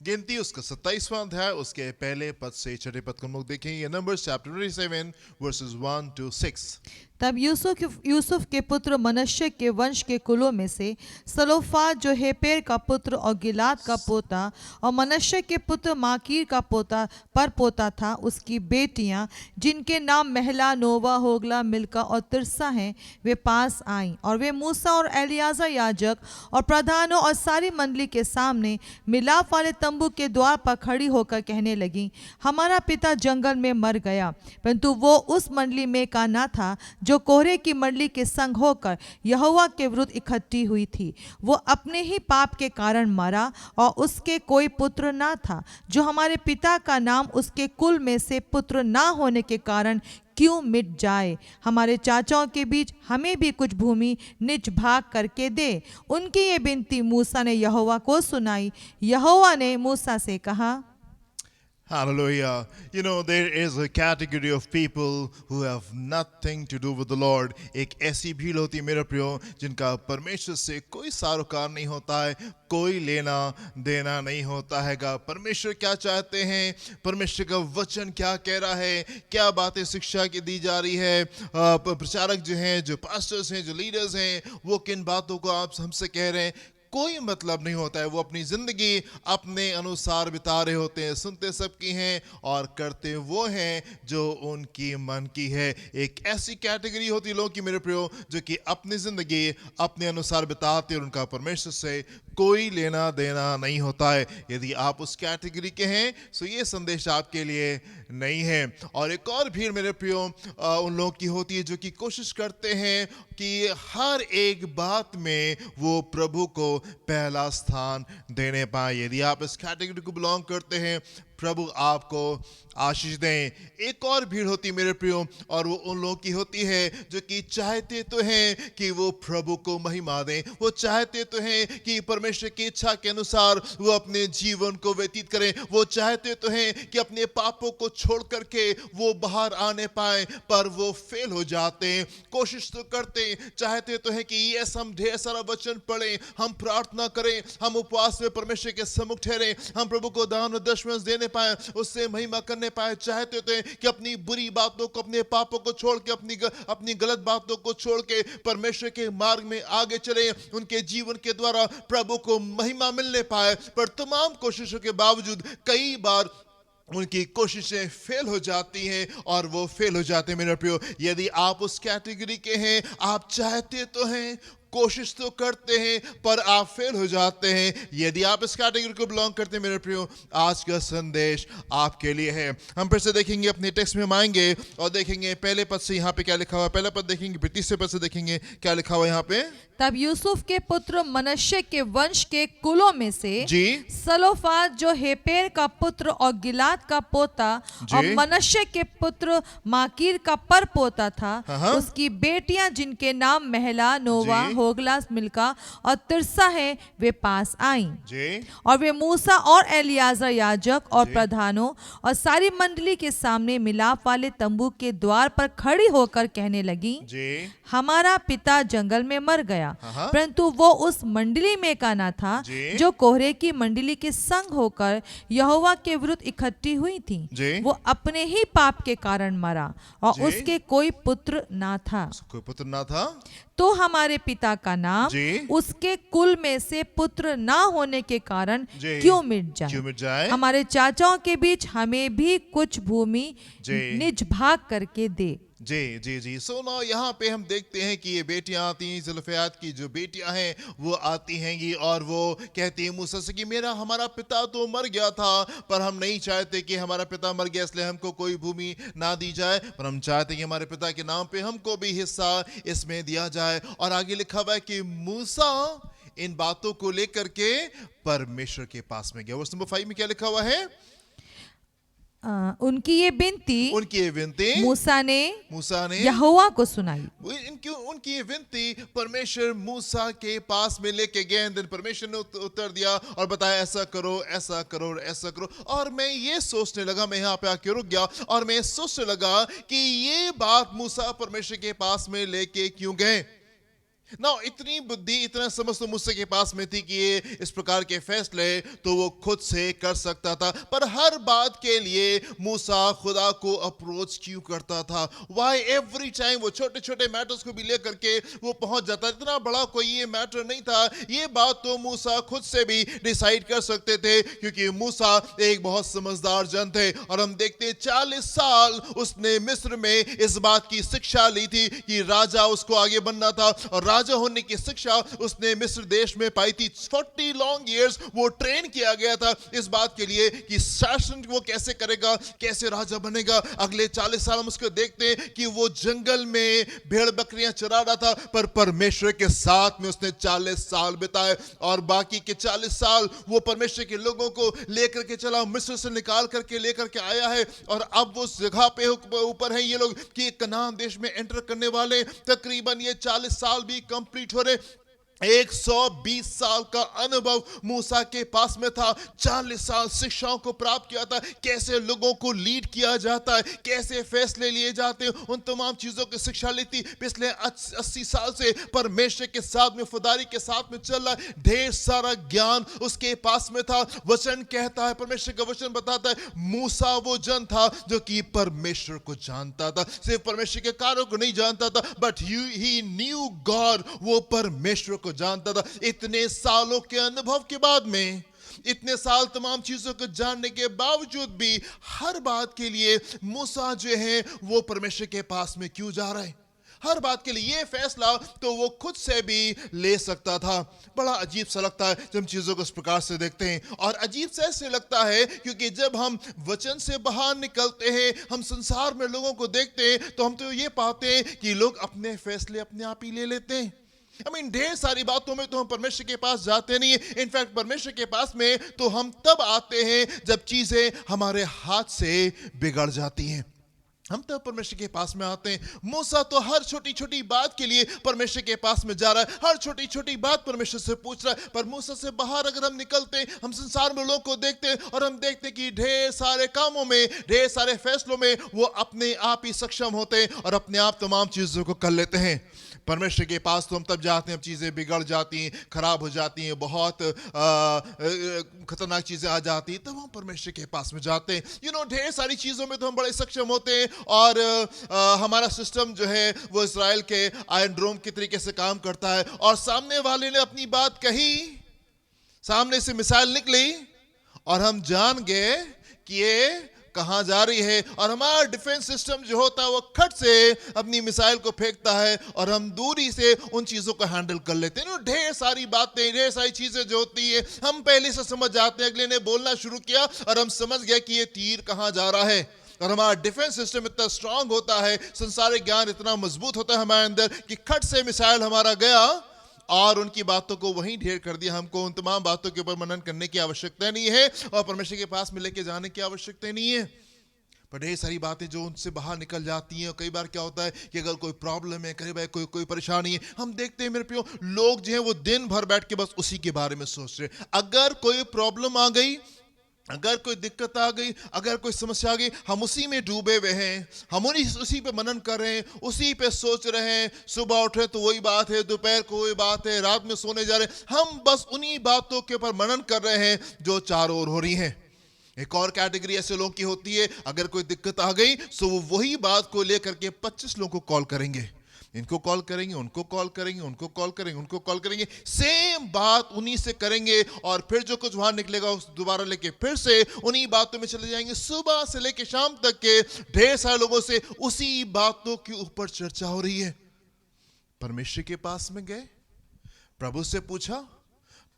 S1: गिनती उसका 27वां अध्याय, उसके पहले पद से छठे पद को हम लोग देखेंगे। Numbers chapter 27 versus 1 to 6।
S3: तब यूसुफ के पुत्र मनश्शे के वंश के कुलों में से सलोफाद, जो हेपेर का पुत्र और गिलाद का पोता और मनश्शे के पुत्र माकीर का पोता पर पोता था, उसकी बेटियां, जिनके नाम महला, नोवा, होगला, मिल्का और तिरसा हैं, वे पास आईं। और वे मूसा और एलियाजर याजक और प्रधानों और सारी मंडली के सामने मिलाप वाले तंबू के द्वार पर खड़ी होकर कहने लगी, हमारा पिता जंगल में मर गया, परंतु वो उस मंडली में का ना था जो कोहरे की मंडली के संग होकर यहोवा के विरुद्ध इकट्ठी हुई थी, वो अपने ही पाप के कारण मरा और उसके कोई पुत्र ना था, जो हमारे पिता का नाम उसके कुल में से पुत्र ना होने के कारण क्यों मिट जाए। हमारे चाचाओं के बीच हमें भी कुछ भूमि निज भाग करके दे। उनकी ये विनती मूसा ने यहोवा को सुनाई। यहोवा ने मूसा से कहा,
S1: Hallelujah. You know, there is a category of people who have nothing to do with the Lord. एक ऐसी भीड़ होती है मेरे प्रियो, जिनका परमेश्वर से कोई सारोकार नहीं होता है, कोई लेना देना नहीं होता हैगा। परमेश्वर क्या चाहते हैं, परमेश्वर का वचन क्या कह रहा है, क्या बातें शिक्षा की दी जा रही है, प्रचारक जो हैं, जो पास्टर्स हैं, जो लीडर्स हैं, वो किन बातों को आप हमसे कह रहे हैं, कोई मतलब नहीं होता है। वो अपनी जिंदगी अपने अनुसार बिता रहे होते हैं, सुनते सबकी हैं और करते वो हैं जो उनकी मन की है। एक ऐसी कैटेगरी होती है लोगों की मेरे प्रियो, जो कि अपनी जिंदगी अपने अनुसार बिताते और उनका परमेश्वर से कोई लेना देना नहीं होता है। यदि आप उस कैटेगरी के हैं तो ये संदेश आपके लिए नहीं है। और एक और भीड़ मेरे प्रियो उन लोगों की होती है जो कि कोशिश करते हैं कि हर एक बात में वो प्रभु को पहला स्थान देने पाए। यदि आप इस कैटेगरी को बिलोंग करते हैं, प्रभु आपको आशीष दें। एक और भीड़ होती है मेरे प्रियो, और वो उन लोगों की होती है जो कि चाहते तो हैं कि वो प्रभु को महिमा दें, वो चाहते तो हैं कि परमेश्वर की इच्छा के अनुसार वो अपने जीवन को व्यतीत करें, वो चाहते तो हैं कि अपने पापों को छोड़ करके वो बाहर आने पाए, पर वो फेल हो जाते हैं। कोशिश तो करते हैं, चाहते तो हैं कि ये हम ढेर सारा वचन पढ़ें, हम प्रार्थना करें, हम उपवास में परमेश्वर के सम्मुख ठहरें, हम प्रभु को दान और दशमांश देने पाए, उससे महिमा करने पाए। चाहते होते हैं कि अपनी बुरी बातों को, अपने पापों को छोड़ के, अपनी गलत बातों को छोड़ के परमेश्वर के मार्ग में आगे चले, उनके जीवन के द्वारा प्रभु को महिमा मिलने पाए। पर तमाम कोशिशों के बावजूद कई बार उनकी कोशिशें फेल हो जाती हैं और वो फेल हो जाते हैं मेरे प्रियो। यदि आप उस कैटेगरी के हैं, आप चाहते तो हैं, कोशिश तो करते हैं, पर आप फेल हो जाते हैं, यदि आप इस कैटेगरी को बिलोंग करते हैं मेरे प्रियो, आज का संदेश आपके लिए है। हम फिर से देखेंगे, अपने टेक्स्ट में हम आएंगे और देखेंगे पहले पद से यहाँ पे क्या लिखा हुआ है। पहला पद देखेंगे, फिर तीसरे पद से देखेंगे क्या लिखा हुआ है यहाँ पे।
S3: तब यूसुफ के पुत्र मनश्शे के वंश के कुलों में से
S1: जी
S3: सलोफाद जो हेपेर का पुत्र और गिलाद का पोता और मनश्शे के पुत्र माकीर का पर पोता था, उसकी बेटियां जिनके नाम महला, नोवा, होगला, मिल्का और तिरसा है, वे पास आईं। और वे मूसा और एलियाजर याजक और प्रधानों और सारी मंडली के सामने मिलाप वाले तंबू के द्वार पर खड़ी होकर कहने लगी, हमारा पिता जंगल में मर गया, परंतु वो उस मंडली में का ना था जो कोहरे की मंडली के संग होकर यहोवा के विरुद्ध इकट्ठी हुई थी। वो अपने ही पाप के कारण मरा और उसके कोई पुत्र ना था, तो हमारे पिता का नाम उसके कुल में से पुत्र ना होने के कारण क्यों मिट जाए। हमारे चाचाओं के बीच हमें भी कुछ भूमि निज भाग करके दे।
S1: जी जी जी। सो ना यहाँ पे हम देखते हैं कि ये बेटियां आती हैं, ज़ुल्फ़ियात की जो बेटियां हैं वो आती हैंगी और वो कहती हैं मूसा से कि हमारा पिता तो मर गया था, पर हम नहीं चाहते कि हमारा पिता मर गया इसलिए हमको कोई भूमि ना दी जाए, पर हम चाहते हैं कि हमारे पिता के नाम पे हमको भी हिस्सा इसमें दिया जाए। और आगे लिखा हुआ है कि मूसा इन बातों को लेकर के परमेश्वर के पास में गया। वर्स नंबर 5 में क्या लिखा हुआ है?
S3: उनकी ये विनती मूसा ने यहोवा को सुनाई।
S1: उनकी ये विनती परमेश्वर मूसा के पास में लेके गए। दिन परमेश्वर ने उत्तर दिया और बताया ऐसा करो, ऐसा करो, ऐसा करो। और मैं ये सोचने लगा, मैं यहाँ पे आके रुक गया और मैं सोचने लगा कि ये बात मूसा परमेश्वर के पास में लेके क्यों गए। ना इतनी बुद्धि, इतना समझ तो मूसा के पास में थी कि ये इस प्रकार के फैसले तो वो खुद से कर सकता था, पर हर बात के लिए मूसा खुदा को अप्रोच क्यों करता था? वाई एवरी टाइम वो छोटे छोटे मैटर्स को भी लेकर के वो पहुंच जाता। इतना बड़ा कोई ये मैटर नहीं था, ये बात तो मूसा खुद से भी डिसाइड कर सकते थे, क्योंकि मूसा एक बहुत समझदार जन थे। और हम देखते हैं 40 साल उसने मिस्र में इस बात की शिक्षा ली थी कि राजा उसको आगे बनना था, और राजा होने की शिक्षा उसने मिस्र देश में पाई थी। 40 लॉन्ग ईयर्स वो ट्रेन किया गया था इस बात के लिए कि शासन वो कैसे करेगा, कैसे राजा बनेगा। अगले 40 साल हम उसको देखते हैं कि वो जंगल में भेड़ बकरियां चरा रहा था, पर परमेश्वर के साथ में उसने 40 साल बिताए और बाकी के 40 साल वो परमेश्वर के लोगों को लेकर के चला, मिस्र से निकाल करके लेकर के आया है। और अब वो जगह पे ऊपर है ये लोग कि कनान देश में एंटर करने वाले। तकरीबन ये 40 साल भी कंप्लीट हो रहे। 120 साल का अनुभव मूसा के पास में था। 40 साल शिक्षाओं को प्राप्त किया था, कैसे लोगों को लीड किया जाता है, कैसे फैसले लिए जाते हैं, उन तमाम चीजों की शिक्षा ली थी। पिछले 80 साल से परमेश्वर के साथ में, वफादारी के साथ में चल रहा है। ढेर सारा ज्ञान उसके पास में था। वचन कहता है, परमेश्वर का वचन बताता है, मूसा वो जन था जो कि परमेश्वर को जानता था। सिर्फ परमेश्वर के कार्यों को नहीं जानता था, बट ही न्यू गॉड, वो परमेश्वर को जानता था। इतने सालों के अनुभव के बाद में, इतने साल तमाम चीजों को जानने के बावजूद भी हर बात के लिए मूसा जो है वो परमेश्वर के पास में क्यों जा रहा है? हर बात के लिए ये फैसला तो वो खुद से भी ले सकता था। बड़ा अजीब सा लगता है जब हम चीजों को इस प्रकार से देखते हैं। और अजीब सा ऐसे लगता है क्योंकि जब हम वचन से बाहर निकलते हैं, हम संसार में लोगों को देखते हैं, तो हम तो ये पाते हैं कि लोग अपने फैसले अपने आप ही ले लेते हैं। ढेर सारी बातों में तो हम परमेश्वर के पास जाते नहीं है। इनफैक्ट परमेश्वर के पास में तो हम तब आते हैं जब चीजें हमारे हाथ से बिगड़ जाती हैं, हम तब परमेश्वर के पास में आते हैं। मूसा तो हर छोटी छोटी बात के लिए परमेश्वर के पास में जा रहा है, हर छोटी छोटी बात परमेश्वर से पूछ रहा है। पर मूसा से बाहर अगर हम निकलते हैं, हम संसार में लोगों को देखते हैं और हम देखते हैं कि ढेर सारे कामों में, ढेर सारे फैसलों में वो अपने आप ही सक्षम होते हैं और अपने आप तमाम चीजों को कर लेते हैं। परमेश्वर के पास तो हम तब जाते हैं जब चीज़ें बिगड़ जाती हैं, खराब हो जाती हैं, बहुत खतरनाक चीज़ें आ जाती हैं, तब हम परमेश्वर के पास में जाते हैं। ढेर सारी चीज़ों में तो हम बड़े सक्षम होते हैं और हमारा सिस्टम जो है वो इजराइल के आयरन डोम के तरीके से काम करता है। और सामने वाले ने अपनी बात कही, सामने से मिसाइल निकली और हम जान गए कि ये कहां जा रही है। और हमारा डिफेंस सिस्टम जो होता है वो खट से अपनी मिसाइल को फेंकता है और हम दूरी से उन चीजों को हैंडल कर लेते हैं। ढेर सारी बातें, ढेर सारी चीजें जो होती है हम पहले से समझ जाते हैं। अगले ने बोलना शुरू किया और हम समझ गए कि ये तीर कहां जा रहा है। और हमारा डिफेंस सिस्टम इतना स्ट्रांग होता है, संसारिक ज्ञान इतना मजबूत होता है हमारे अंदर कि खट से मिसाइल हमारा गया और उनकी बातों को वहीं ढेर कर दिया। हमको उन तमाम बातों के ऊपर मनन करने की आवश्यकता नहीं है और परमेश्वर के पास में लेके जाने की आवश्यकता नहीं है। पर ढेर सारी बातें जो उनसे बाहर निकल जाती हैं। कई बार क्या होता है कि अगर कोई प्रॉब्लम है, कई बार कोई परेशानी है, हम देखते हैं मेरे प्रियो, लोग जो हैं वो दिन भर बैठ के बस उसी के बारे में सोच रहे हैं। अगर कोई प्रॉब्लम आ गई, अगर कोई दिक्कत आ गई, अगर कोई समस्या आ गई, हम उसी में डूबे हुए हैं, हम उसी पे मनन कर रहे हैं, उसी पे सोच रहे हैं। सुबह उठे तो वही बात है, दोपहर को वही बात है, रात में सोने जा रहे हैं, हम बस उन्हीं बातों के ऊपर मनन कर रहे हैं जो चारों ओर हो रही हैं। एक और कैटेगरी ऐसे लोगों की होती है, अगर कोई दिक्कत आ गई तो वो वही बात को लेकर के 25 लोगों को कॉल करेंगे, इनको कॉल करेंगे, उनको कॉल करेंगे, उनको कॉल करेंगे, उनको कॉल करेंगे, सेम बात उन्हीं से करेंगे और फिर जो कुछ वहां निकलेगा उस दोबारा लेके फिर से उन्हीं बातों में चले जाएंगे। सुबह से लेके शाम तक के ढेर सारे लोगों से उसी बातों के ऊपर चर्चा हो रही है। परमेश्वर के पास में गए, प्रभु से पूछा,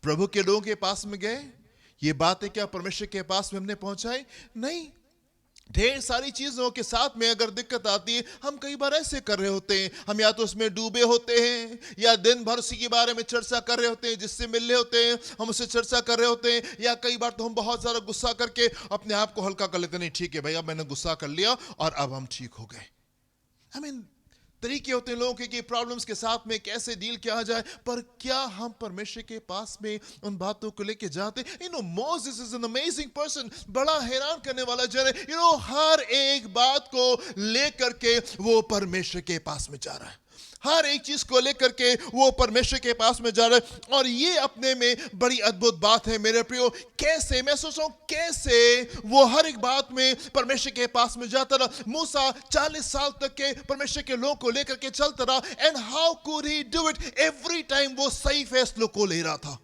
S1: प्रभु के लोगों के पास में गए, ये बातें क्या परमेश्वर के पास में हमने पहुंचाई? नहीं। ढेर सारी चीजों के साथ में अगर दिक्कत आती है, हम कई बार ऐसे कर रहे होते हैं, हम या तो उसमें डूबे होते हैं या दिन भर उसी के बारे में चर्चा कर रहे होते हैं, जिससे मिल रहे होते हैं हम उससे चर्चा कर रहे होते हैं, या कई बार तो हम बहुत ज़्यादा गुस्सा करके अपने आप को हल्का कर लेते हैं। नहीं ठीक है भाई, अब मैंने गुस्सा कर लिया और अब हम ठीक हो गए। तरीके होते हैं लोगों के कि प्रॉब्लम्स के साथ में कैसे डील किया जाए। पर क्या हम परमेश्वर के पास में उन बातों को लेके जाते? Moses is an amazing person, बड़ा हैरान करने वाला जन है। हर एक बात को लेकर के वो परमेश्वर के पास में जा रहा है, हर एक चीज को लेकर के वो परमेश्वर के पास में जा रहा है। और ये अपने में बड़ी अद्भुत बात है मेरे प्रियो। कैसे, मैं सोच रहा हूं कैसे वो हर एक बात में परमेश्वर के पास में जाता रहा। मूसा 40 साल तक के परमेश्वर के लोगों को लेकर के चलता रहा, and how could he do it? Every time वो सही फैसलों को ले रहा था,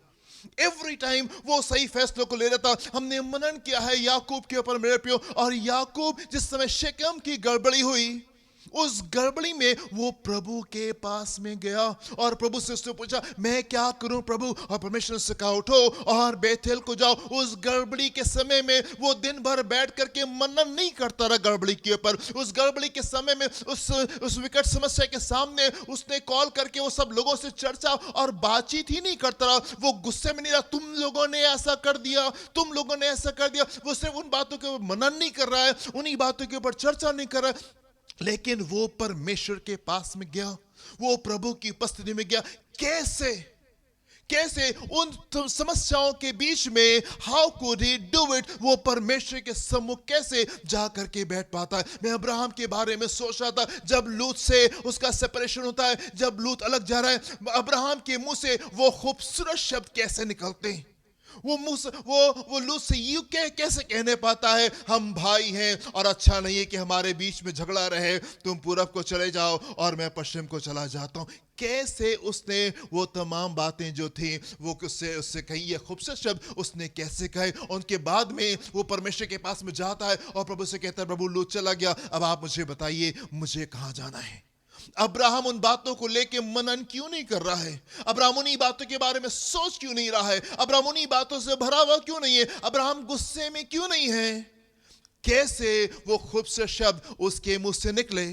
S1: एवरी टाइम वो सही फैसलों को ले रहा था। हमने मनन किया है याकूब के ऊपर मेरे प्रियो, और याकूब जिस समय शेकेम की गड़बड़ी हुई, उस गड़बड़ी में वो प्रभु के पास में गया और प्रभु से उसने पूछा, मैं क्या करूं प्रभु? और परमेश्वर ने उससे कहा, उठो और बेथेल को जाओ। उस गड़बड़ी के समय में वो दिन भर बैठ करके मनन नहीं करता रहा गड़बड़ी के ऊपर। उस गड़बड़ी के समय में उस विकट समस्या के सामने उसने कॉल करके वो सब लोगों से चर्चा और बातचीत ही नहीं करता रहा। वो गुस्से में नहीं रहा, तुम लोगों ने ऐसा कर दिया, तुम लोगों ने ऐसा कर दिया। वो सिर्फ उन बातों के ऊपर मनन नहीं कर रहा है, उन्हीं बातों के ऊपर चर्चा नहीं कर रहा है, लेकिन वो परमेश्वर के पास में गया, वो प्रभु की उपस्थिति में गया। कैसे उन समस्याओं के बीच में, how could he do it? वो परमेश्वर के सम्मुख कैसे जा करके बैठ पाता है? मैं अब्राहम के बारे में सोच रहा था, जब लूत से उसका सेपरेशन होता है, जब लूत अलग जा रहा है, अब्राहम के मुंह से वो खूबसूरत शब्द कैसे निकलते हैं? वो लूत से यूं कैसे कहने पाता है, हम भाई हैं और अच्छा नहीं है कि हमारे बीच में झगड़ा रहे, तुम पूरब को चले जाओ और मैं पश्चिम को चला जाता हूं। कैसे उसने वो तमाम बातें जो थी वो उससे कही, ये खूबसूरत शब्द उसने कैसे कहे? उनके बाद में वो परमेश्वर के पास में जाता है और प्रभु से कहता है, प्रभु लूत चला गया, अब आप मुझे बताइए मुझे कहां जाना है? अब्राहम उन बातों को लेके मनन क्यों नहीं कर रहा है? अब्राहम उन्हीं बातों के बारे में सोच क्यों नहीं रहा है? अब्राहम उन्हीं बातों से भरा हुआ क्यों नहीं है? अब्राहम गुस्से में क्यों नहीं है? कैसे वो खूबसूरत शब्द उसके मुंह से निकले?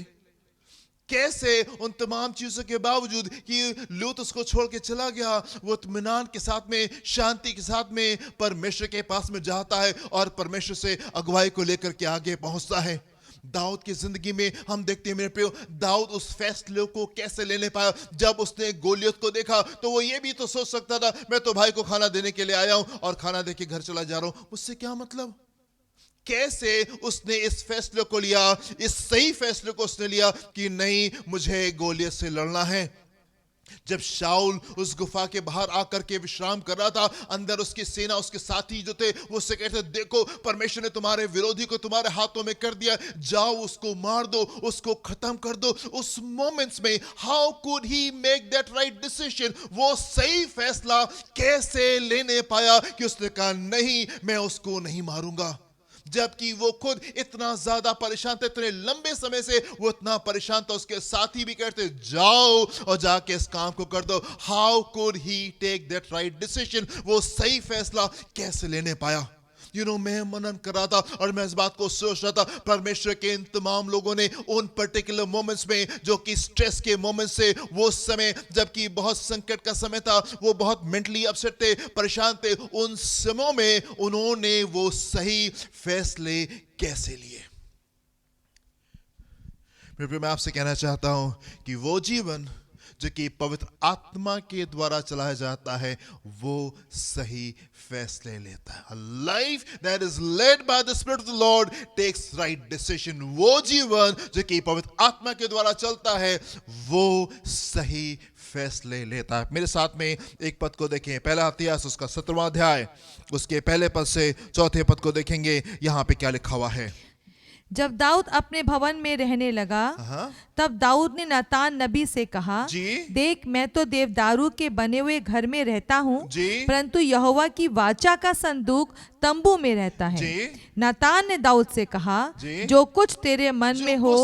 S1: कैसे उन तमाम चीजों के बावजूद कि लूत उसको छोड़ के चला गया, वो इत्मीनान के साथ में, शांति के साथ में परमेश्वर के पास में जाता है और परमेश्वर से अगुवाई को लेकर के आगे पहुंचता है। दाऊद की जिंदगी में हम देखते हैं मेरे प्रियो, दाऊद उस फैसले को कैसे लेने पाया? जब उसने गोलियत को देखा तो वो ये भी तो सोच सकता था, मैं तो भाई को खाना देने के लिए आया हूं और खाना दे के घर चला जा रहा हूं, मुझसे क्या मतलब? कैसे उसने इस फैसले को लिया, इस सही फैसले को उसने लिया कि नहीं, मुझे गोलियत से लड़ना है। जब शाऊल उस गुफा के बाहर आकर के विश्राम कर रहा था, अंदर उसकी सेना, उसके साथी जो थे वो उससे कहते, देखो परमेश्वर ने तुम्हारे विरोधी को तुम्हारे हाथों में कर दिया, जाओ उसको मार दो, उसको खत्म कर दो। उस मोमेंट्स में how could he make that right decision? वो सही फैसला कैसे लेने पाया कि उसने कहा नहीं, मैं उसको नहीं मारूंगा, जबकि वो खुद इतना ज्यादा परेशान था, इतने लंबे समय से वो इतना परेशान था, उसके साथी भी कहते जाओ और जाके इस काम को कर दो। How could he take that right decision? वो सही फैसला कैसे लेने पाया? मैं मनन कर रहा था और मैं इस बात को सोच रहा था, परमेश्वर के इन तमाम लोगों ने उन पर्टिकुलर मोमेंट्स में, जो कि स्ट्रेस के मोमेंट्स से, वो समय जबकि बहुत संकट का समय था, वो बहुत मेंटली अपसेट थे, परेशान थे, उन समयों में उन्होंने वो सही फैसले कैसे लिए? मैं आपसे कहना चाहता हूं कि वो जीवन जो कि पवित्र आत्मा के द्वारा चलाया जाता है, वो सही फैसले लेता है। A life that is led by the Spirit of the Lord takes right decision. वो जीवन जो कि पवित्र आत्मा के द्वारा चलता है, वो सही फैसले लेता है। मेरे साथ में एक पद को देखें, पहला इतिहास उसका 17वां अध्याय, उसके पहले पद से चौथे पद को देखेंगे। यहाँ पे क्या लिखा हुआ है?
S3: जब दाऊद अपने भवन में रहने लगा, तब दाऊद ने नातान नबी से कहा, देख मैं तो देवदारू के बने हुए घर में रहता हूँ, परंतु यहोवा की वाचा का संदूक तंबू में रहता है। नातान ने दाऊद से कहा, जो कुछ तेरे मन में हो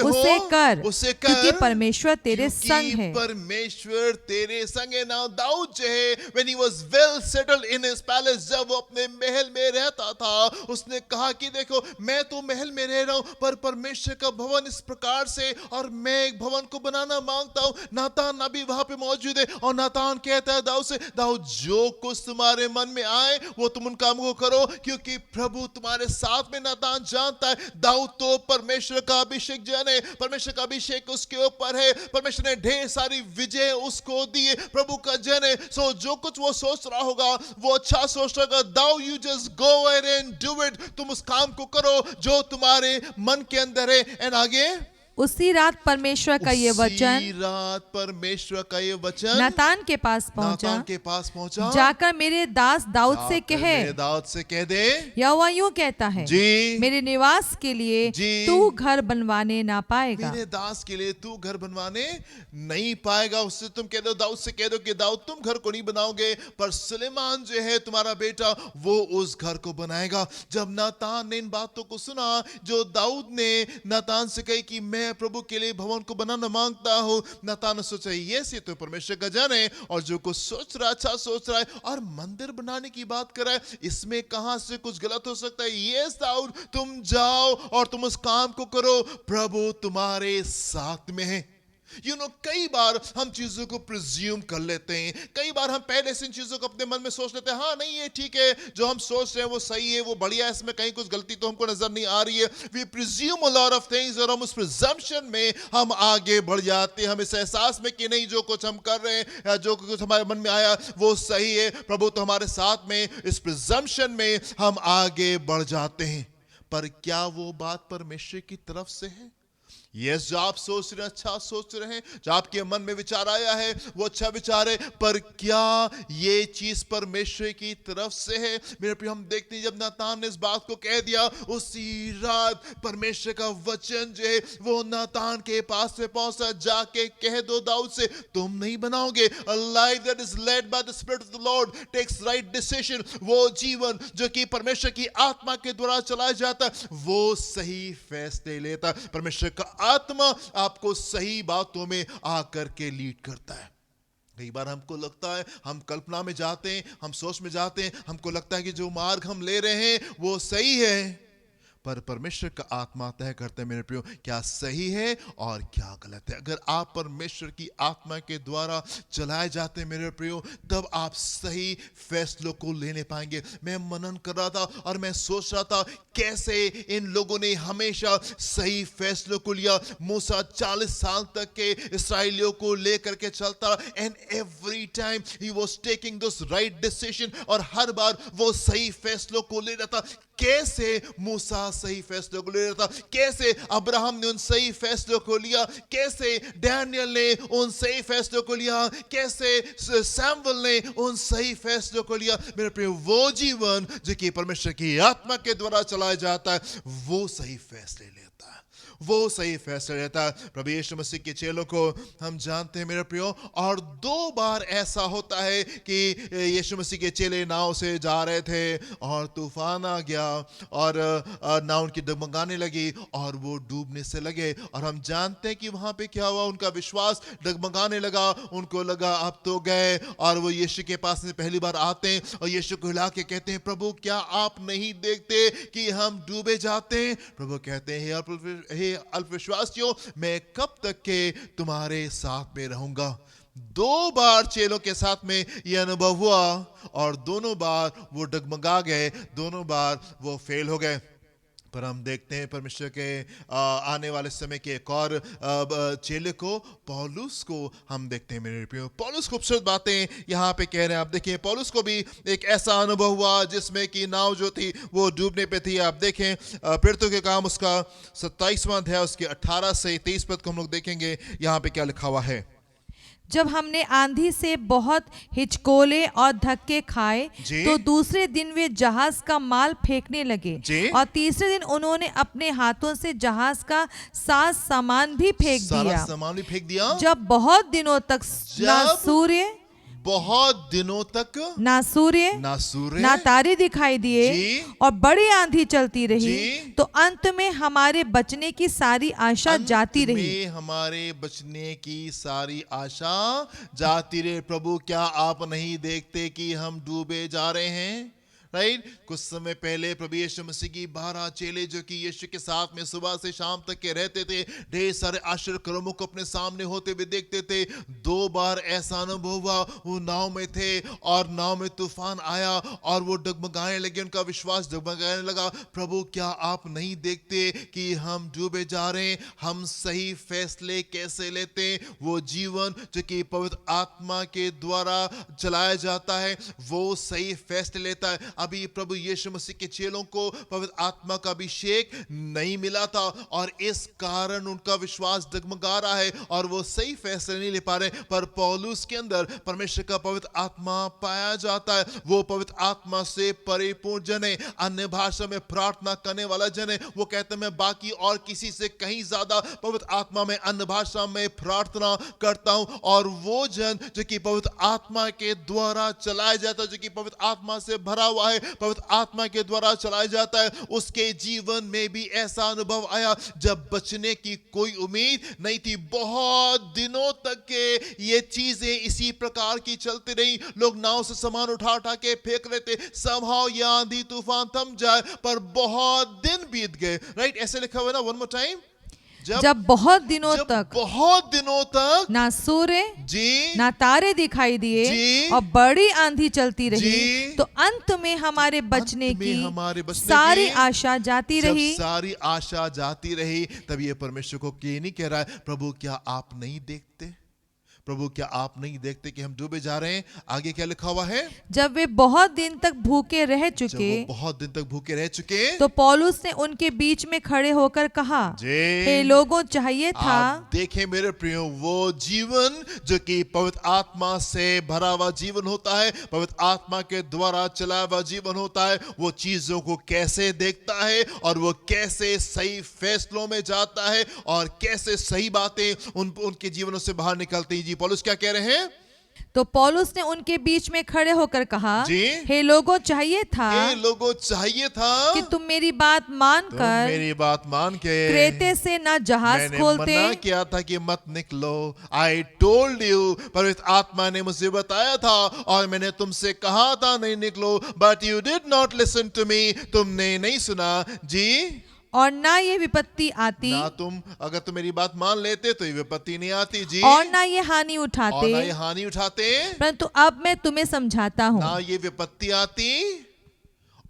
S3: उसे कर, क्योंकि परमेश्वर तेरे संग है।
S1: परमेश्वर तेरे संग है। नाउ दाऊद जो है, when he was well settled in his palace, जब वो अपने महल में रहता था, उसने कहा कि देखो मैं तो महल में रह रहा हूं, पर परमेश्वर का भवन इस प्रकार से, और मैं एक भवन को बनाना मांगता हूं। नातान अभी वहां पे मौजूद है और नातान कहता है दाऊद से, दाऊद जो कुछ तुम्हारे मन में आए वो तुम उन कामों को करो, क्योंकि प्रभु तुम्हारे साथ में। नातान जानता है दाऊद तो परमेश्वर का अभिषेक जन है, परमेश्वर का अभिषेक उसके ऊपर है, परमेश्वर ने ढेर सारी विजय उसको दी है, प्रभु का जन है। सो जो कुछ वो सोच रहा होगा वो अच्छा सोच रहा होगा। दाऊद you just go ahead and do it, तुम उस काम को करो जो तुम्हारे मन के अंदर है। एंड आगे,
S3: उसी रात परमेश्वर का ये वचन नातान के पास पहुंचा, जाकर मेरे दास दाऊद से कह दे, यहोवा यूं कहता है, मेरे निवास के लिए तू घर बनवाने ना पाएगा।
S1: मेरे दास के लिए तू घर बनवाने नहीं पाएगा। उससे तुम कह दो, दाऊद से कह दो कि दाऊद तुम घर को नहीं बनाओगे, पर सुलेमान जो है तुम्हारा बेटा, वो उस घर को बनाएगा। जब नातान ने इन बातों को सुना जो दाऊद ने नातान से कही कि मैं मैं प्रभु के लिए भवन को बनाना मांगता हूँ। नातान ने सोचा ये सी तो परमेश्वर का जन है और जो कुछ सोच रहा अच्छा सोच रहा है और मंदिर बनाने की बात कर रहा है, इसमें कहां से कुछ गलत हो सकता है। ये दाऊद तुम जाओ और तुम उस काम को करो, प्रभु तुम्हारे साथ में है। कई बार हम चीजों को प्रिज्यूम कर लेते हैं, कई बार हम पहले से इन चीजों को अपने मन में सोच लेते हैं, हाँ नहीं ये ठीक है, जो हम सोच रहे हैं वो सही है, वो बढ़िया है, इसमें कहीं कुछ गलती तो हमको नजर नहीं आ रही है। We presume a lot of things और हम उस प्रिजम्पशन में हम आगे बढ़ जाते हैं, हम इस एहसास में कि नहीं जो कुछ हम कर रहे हैं या जो कुछ हमारे मन में आया वो सही है, प्रभु तो हमारे साथ में, इस प्रिजम्पशन में हम आगे बढ़ जाते हैं। पर क्या वो बात परमेश्वर की तरफ से है? यस, जो आप सोच रहे हैं अच्छा सोच रहे हैं, जो आपके मन में विचार आया है वो अच्छा विचार है, पर क्या ये चीज परमेश्वर की तरफ से है? मेरे प्रिय, हम देखते हैं जब नातान ने इस बात को कह दिया, उसी रात परमेश्वर का वचन जो है वो नातान के पास में पहुंचा, जाके कह दो दाऊद से तुम नहीं बनाओगे। A life that is led by the Spirit of the Lord takes right decision। वो जीवन जो कि परमेश्वर की आत्मा के द्वारा चलाया जाता वो सही फैसले लेता। परमेश्वर का आत्मा आपको सही बातों में आकर के लीड करता है। कई बार हमको लगता है, हम कल्पना में जाते हैं, हम सोच में जाते हैं, हमको लगता है कि जो मार्ग हम ले रहे हैं वो सही है, पर परमेश्वर का आत्मा तय करते हैं मेरे प्रियो क्या सही है और क्या गलत है। अगर आप परमेश्वर की आत्मा के द्वारा चलाए जाते हैं मेरे प्रियो, तब आप सही फैसलों को लेने पाएंगे। मैं मनन कर रहा था और मैं सोच रहा था कैसे इन लोगों ने हमेशा सही फैसलों को लिया। मूसा 40 साल तक के इस्राएलियों को लेकर के चलता, and every time he was taking those right decision, और हर बार वो सही फैसलों को ले रहा था। कैसे मूसा सही फैसलों को ले रहा था, कैसे अब्राहम ने उन सही फैसलों को लिया, कैसे डैनियल ने उन सही फैसलों को लिया, कैसे सैमुएल ने उन सही फैसलों को लिया। मेरे प्रिय, वो जीवन जो कि परमेश्वर की आत्मा के द्वारा चलाया जाता है वो सही फैसले लेता है, वो सही फैसला लेता है। प्रभु यीशु मसीह के चेलों को हम जानते हैं मेरे प्रियो, और 2 बार ऐसा होता है कि यीशु मसीह के चेले नाव से जा रहे थे और तूफान आ गया और नाव उनकी डगमगाने लगी और वो डूबने से लगे। और हम जानते हैं कि वहां पे क्या हुआ, उनका विश्वास डगमगाने लगा, उनको लगा अब तो गए, और वो यीशु के पास में पहली बार आते हैं और यीशु को हिला के कहते हैं, प्रभु क्या आप नहीं देखते कि हम डूबे जाते हैं? प्रभु कहते हैं, हे अल्पविश्वासियों, मैं कब तक के तुम्हारे साथ में रहूंगा। 2 बार चेलों के साथ में यह अनुभव हुआ और दोनों बार वो डगमगा गए, दोनों बार वो फेल हो गए। पर हम देखते हैं परमेश्वर के आने वाले समय के एक और चेले को, पौलुस को हम देखते हैं मेरे प्रियो। पौलुस खूबसूरत बातें यहाँ पे कह रहे हैं। आप देखिए, पौलुस को भी एक ऐसा अनुभव हुआ जिसमें कि नाव जो थी वो डूबने पे थी। आप देखें प्रेरितों के काम उसका 27वां अध्याय उसके 18 से 23 पद को हम लोग देखेंगे, यहाँ पे क्या लिखा हुआ है।
S3: जब हमने आंधी से बहुत हिचकोले और धक्के खाए तो दूसरे दिन वे जहाज का माल फेंकने लगे और तीसरे दिन उन्होंने अपने हाथों से जहाज का सामान भी फेंक दिया। जब बहुत दिनों तक ना सूर्य ना तारे दिखाई दिए और बड़ी आंधी चलती रही, तो अंत में हमारे बचने की सारी आशा जाती रही।
S1: हमारे बचने की सारी आशा जाती रही। प्रभु क्या आप नहीं देखते कि हम डूबे जा रहे हैं? राइट, कुछ समय पहले प्रभु यीशु मसीह की 12 चेले जो कि यीशु के साथ में सुबह से शाम तक के रहते थे, ढेर सारे आश्चर्य कर्मों को अपने सामने होते हुए देखते थे। 2 बार ऐसा अनुभव हुआ, वो नाव में थे और नाव में तूफान आया और वो डगमगाने लगे, उनका विश्वास डगमगाने लगा। प्रभु क्या आप नहीं देखते कि हम डूबे जा रहे हैं? हम सही फैसले कैसे लेते हैं? वो जीवन जो कि पवित्र आत्मा के द्वारा चलाया जाता है वो सही फैसले लेता है। अभी प्रभु यीशु मसीह के चेलों को पवित्र आत्मा का अभिषेक नहीं मिला था और इस कारण उनका विश्वास डगमगा रहा है और वो सही फैसले नहीं ले पा रहे। पर पौलुस के अंदर परमेश्वर का पवित्र आत्मा पाया जाता है। वो पवित्र आत्मा से परिपूर्ण जन है, अन्य भाषा में प्रार्थना करने वाला जन है। वो कहते हैं मैं बाकी और किसी से कहीं ज्यादा पवित्र आत्मा में अन्य भाषा में प्रार्थना करता हूं। और वो जन जो कि पवित्र आत्मा के द्वारा चलाया जाता है, जो कि पवित्र आत्मा से भरा हुआ हुआ है, पवित्र आत्मा के द्वारा चलाया जाता है, उसके जीवन में भी ऐसा अनुभव आया जब बचने की कोई उम्मीद नहीं थी। बहुत दिनों तक के ये चीजें इसी प्रकार की चलती रही। लोग नाव से सामान उठा उठा के फेंक रहे थे, समहाउ ये आंधी तूफान थम जाए, पर बहुत दिन बीत गए। राइट, ऐसे लिखा हुआ है ना, वन मोर टाइम,
S3: जब बहुत दिनों तक
S1: बहुत दिनों तक
S3: ना सूर्य
S1: जी
S3: ना तारे दिखाई दिए
S1: जी,
S3: और बड़ी आंधी चलती रही,
S1: जी,
S3: तो अंत में हमारे बचने
S1: अंत में
S3: की
S1: हमारे बचने
S3: सारी
S1: की
S3: आशा जाती
S1: जब
S3: रही।
S1: सारी आशा जाती रही, तब ये परमेश्वर को ये नहीं कह रहा है, प्रभु क्या आप नहीं देखते, प्रभु क्या आप नहीं देखते कि हम डूबे जा रहे हैं। आगे क्या लिखा हुआ है,
S3: जब वे बहुत दिन तक भूखे रह
S1: जब
S3: चुके,
S1: वो बहुत दिन तक भूखे रह चुके,
S3: तो पौलुस ने उनके बीच में खड़े होकर कहा, हे लोगों, चाहिए था
S1: आप देखें मेरे प्रियो, वो जीवन जो कि पवित्र आत्मा से भरा हुआ जीवन होता है, पवित्र आत्मा के द्वारा चलाया हुआ जीवन होता है, वो चीजों को कैसे देखता है और वो कैसे सही फैसलों में जाता है और कैसे सही बातें उनके जीवनों से बाहर निकलती हैं। जी पौलुस क्या कह रहे हैं,
S3: तो पौलुस ने उनके बीच में खड़े होकर कहा,
S1: जी,
S3: हे लोगों, चाहिए था
S1: ये लोगों चाहिए था
S3: कि तुम मेरी बात
S1: तुम
S3: मानकर
S1: मेरी बात मान के
S3: क्रेते से ना जहाज
S1: मैंने
S3: खोलते।
S1: मना किया था कि मत निकलो, आई टोल्ड यू, पवित्र आत्मा ने मुझे बताया था और मैंने तुमसे कहा था नहीं निकलो, but you did not listen to me, तुमने नहीं सुना। जी,
S3: और ना ये विपत्ति आती,
S1: ना तुम अगर तुम मेरी बात मान लेते तो ये विपत्ति नहीं आती। जी,
S3: और ना ये हानि
S1: और
S3: उठाते,
S1: ना ये हानि उठाते,
S3: परंतु अब मैं तुम्हें समझाता हूँ।
S1: ना ये विपत्ति आती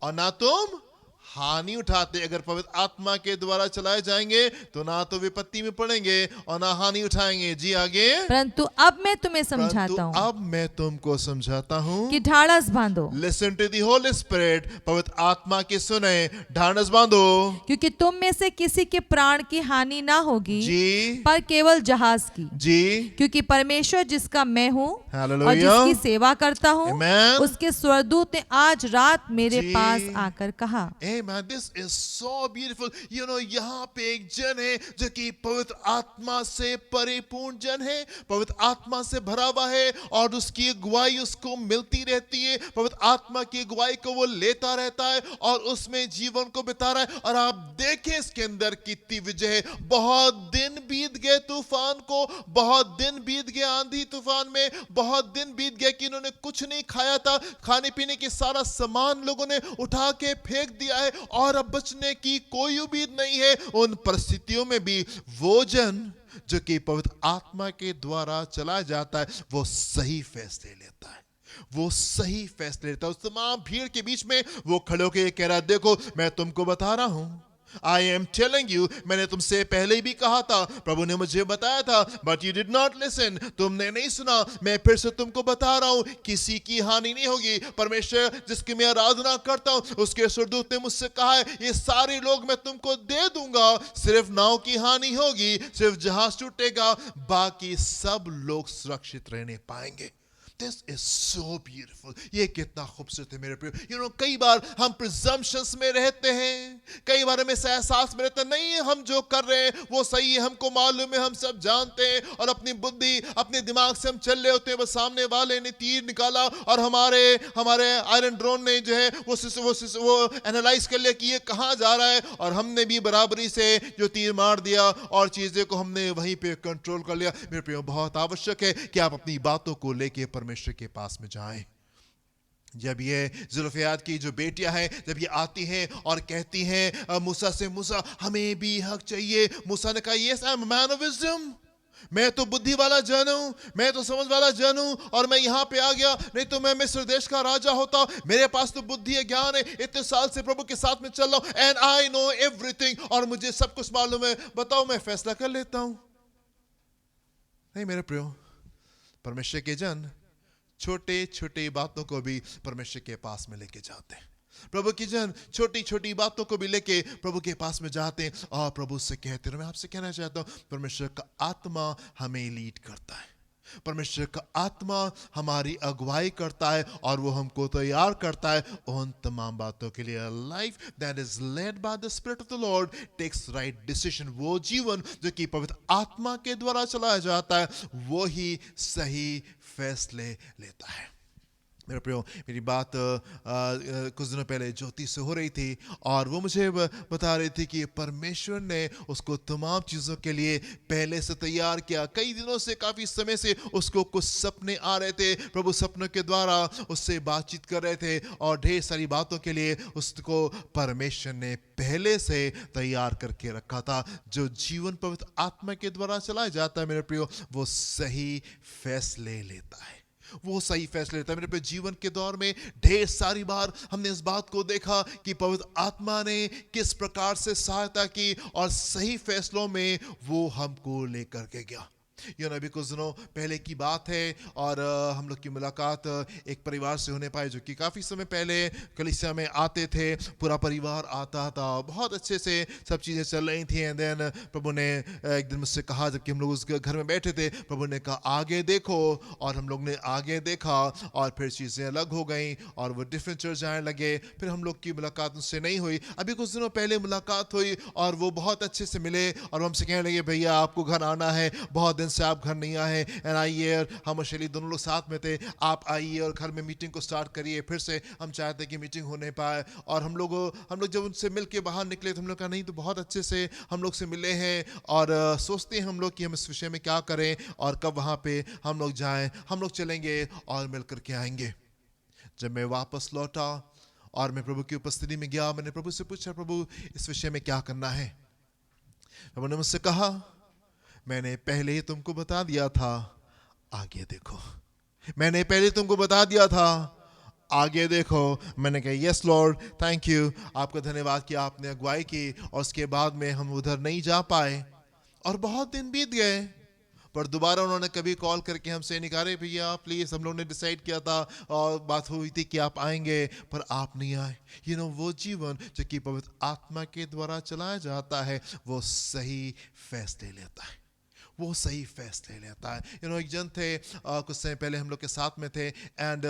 S1: और ना तुम हानि उठाते। अगर पवित्र आत्मा के द्वारा चलाए जाएंगे तो ना तो विपत्ति में पड़ेंगे और ना हानि उठाएंगे। जी आगे,
S3: परंतु अब मैं तुम्हें समझाता हूँ
S1: अब मैं तुमको समझाता हूँ
S3: कि ढाढ़स बांधो,
S1: listen to the holy spirit, पवित्र आत्मा की सुने, ढाढ़स बांधो।
S3: क्योंकि तुम में से किसी के प्राण की हानि ना होगी,
S1: जी,
S3: पर केवल जहाज की।
S1: जी,
S3: क्योंकि परमेश्वर जिसका मैं हूँ और
S1: हालेलुया,
S3: जिसकी सेवा करता हूँ,
S1: Amen.
S3: उसके स्वर्गदूत ने आज रात मेरे
S1: जी।
S3: पास आकर कहा।
S1: Amen. This is so beautiful. You know, यहाँ पे एक जन है जो कि पवित्र आत्मा से परिपूर्ण जन है, पवित्र आत्मा से भरा हुआ है और उसकी अगुवाई उसको मिलती रहती है। पवित्र आत्मा की अगुवाई को वो लेता रहता है और उसमें जीवन को बिता रहा है। और आप देखें इसके अंदर कितनी विजय है। बहुत दिन बीत गए तूफान को, बहुत दिन बीत गए आंधी तूफान में, बहुत दिन बीत गए कि इन्होंने कुछ नहीं खाया था, खाने पीने की सारा सामान लोगों ने उठा के फेंक दिया है और अब बचने की कोई उम्मीद नहीं है। उन परिस्थितियों में भी वो जन जो कि पवित्र आत्मा के द्वारा चला जाता है, वो सही फैसले लेता है, वो सही फैसले लेता है। उस तमाम भीड़ के बीच में वो खड़े होकर ये कह रहा है, देखो मैं तुमको बता रहा हूं, I am telling you, मैंने तुमसे पहले भी कहा था, प्रभु ने मुझे बताया था, but you did not listen, तुमने नहीं सुना। मैं फिर से तुमको बता रहा हूं, किसी की हानि नहीं होगी। परमेश्वर जिसकी मैं आराधना करता हूं, उसके स्वर्गदूत ने मुझसे कहा है, ये सारे लोग मैं तुमको दे दूंगा, सिर्फ नाव की हानि होगी, सिर्फ जहाज टूटेगा, बाकी सब लोग सुरक्षित रहने पाएंगे। This is so beautiful. ये कितना खूबसूरत है मेरे प्रियो। You know, कई बार हम presumptions में रहते हैं, कई बार हमें एहसास में रहते हैं, नहीं हम जो कर रहे हैं वो सही है, हमको मालूम है, हम सब जानते हैं, और अपनी बुद्धि अपने दिमाग से हम चल रहे होते हैं। बस सामने वाले ने तीर निकाला और हमारे आयरन ड्रोन ने जो है वो एनालाइज कर लिया कि ये कहाँ जा रहा है, और हमने भी बराबरी से जो तीर मार दिया और चीजें को हमने वहीं पे कंट्रोल कर लिया। मेरे प्रियो, बहुत आवश्यक है कि आप अपनी बातों को लेके परमेश्वर के पास में जाएं। जब ये जुल्फियाद की जो बेटियां हैं, जब ये आती हैं और कहती हैं मूसा से, मूसा हमें भी हक चाहिए। मूसा ने कहा, yes I am a man of wisdom, मैं तो बुद्धि वाला जन हूं, मैं तो समझ वाला जन हूं, और मैं यहां पे आ गया, नहीं तो मैं मिस्र देश का राजा होता। मेरे पास तो बुद्धि है, ज्ञान है, इतने साल से प्रभु के साथ में चल रहा हूं, एंड आई नो एवरीथिंग, और मुझे सब कुछ मालूम है, बताओ मैं फैसला कर लेता हूं। नहीं मेरे प्रियो, परमेश्वर के जन छोटे छोटे बातों को भी परमेश्वर के पास में लेके जाते हैं। प्रभु की जन छोटी छोटी बातों को भी लेके प्रभु के पास में जाते हैं और प्रभु से कहते हैं। मैं आपसे कहना चाहता हूं, परमेश्वर का आत्मा हमें लीड करता है, परमेश्वर का आत्मा हमारी अगुवाई करता है और वो हमको तैयार करता है उन तमाम बातों के लिए। Life that is led by the spirit of the Lord takes right decision. वो जीवन जो कि पवित्र आत्मा के द्वारा चलाया जाता है, वो ही सही फैसले लेता है। मेरे प्रियो, मेरी बात कुछ दिनों पहले ज्योति से हो रही थी, और वो मुझे बता रही थी कि परमेश्वर ने उसको तमाम चीज़ों के लिए पहले से तैयार किया। कई दिनों से, काफ़ी समय से उसको कुछ सपने आ रहे थे, प्रभु सपनों के द्वारा उससे बातचीत कर रहे थे, और ढेर सारी बातों के लिए उसको परमेश्वर ने पहले से तैयार करके रखा था। जो जीवन पवित्र आत्मा के द्वारा चलाया जाता है मेरे प्रियो, वो सही फैसले लेता है, वो सही फैसले लेता है। मेरे पे जीवन के दौर में ढेर सारी बार हमने इस बात को देखा कि पवित्र आत्मा ने किस प्रकार से सहायता की, और सही फैसलों में वो हमको लेकर के गया। अभी कुछ दिनों पहले की बात है, और हम लोग की मुलाकात एक परिवार से होने पाई, जो कि काफ़ी समय पहले कलीसिया में आते थे। पूरा परिवार आता था, बहुत अच्छे से सब चीज़ें चल रही थी। एंड देन प्रभु ने एक दिन मुझसे कहा, जबकि हम लोग उस घर में बैठे थे, प्रभु ने कहा आगे देखो, और हम लोग ने आगे देखा, और फिर चीज़ें अलग हो गई, और वो डिफरेंट चर्च जाने लगे। फिर हम लोग की मुलाकात उनसे नहीं हुई। अभी कुछ दिनों पहले मुलाकात हुई, और वो बहुत अच्छे से मिले, और हमसे कहने लगे भैया आपको घर आना है, बहुत दिन से आप घर नहीं आए। एंड आइए, हम और शैली दोनों लोग साथ में थे, आप आइए और घर में मीटिंग को स्टार्ट करिए। फिर से हम चाहते कि मीटिंग होने पाए। और हम लोग जब उनसे मिल के बाहर निकले, तो हम लोग कहा नहीं, तो बहुत अच्छे से हम लोग से मिले हैं, और सोचते हैं हम लोग कि हम इस विषय में क्या करें, और कब वहाँ पे हम लोग जाएं। हम लोग चलेंगे और मिल करके आएंगे। जब मैं वापस लौटा और मैं प्रभु की उपस्थिति में गया, मैंने प्रभु से पूछा, प्रभु इस विषय में क्या करना है। प्रभु ने मुझसे कहा, मैंने पहले ही तुमको बता दिया था, आगे देखो। मैंने पहले तुमको बता दिया था, आगे देखो। मैंने कहा यस लॉर्ड, थैंक यू, आपका धन्यवाद कि आपने अगुवाई की। और उसके बाद में हम उधर नहीं जा पाए, और बहुत दिन बीत गए। पर दोबारा उन्होंने कभी कॉल करके हमसे नहीं कहा, रे भैया प्लीज़, हम लोग ने डिसाइड किया था और बात हुई थी कि आप आएंगे, पर आप नहीं आए। वो जीवन जो कि पवित्र आत्मा के द्वारा चलाया जाता है, वो सही फैसले लेता है, वो सही फैसले लेता है। एक जन थे, कुछ समय पहले हम लोग के साथ में थे, एंड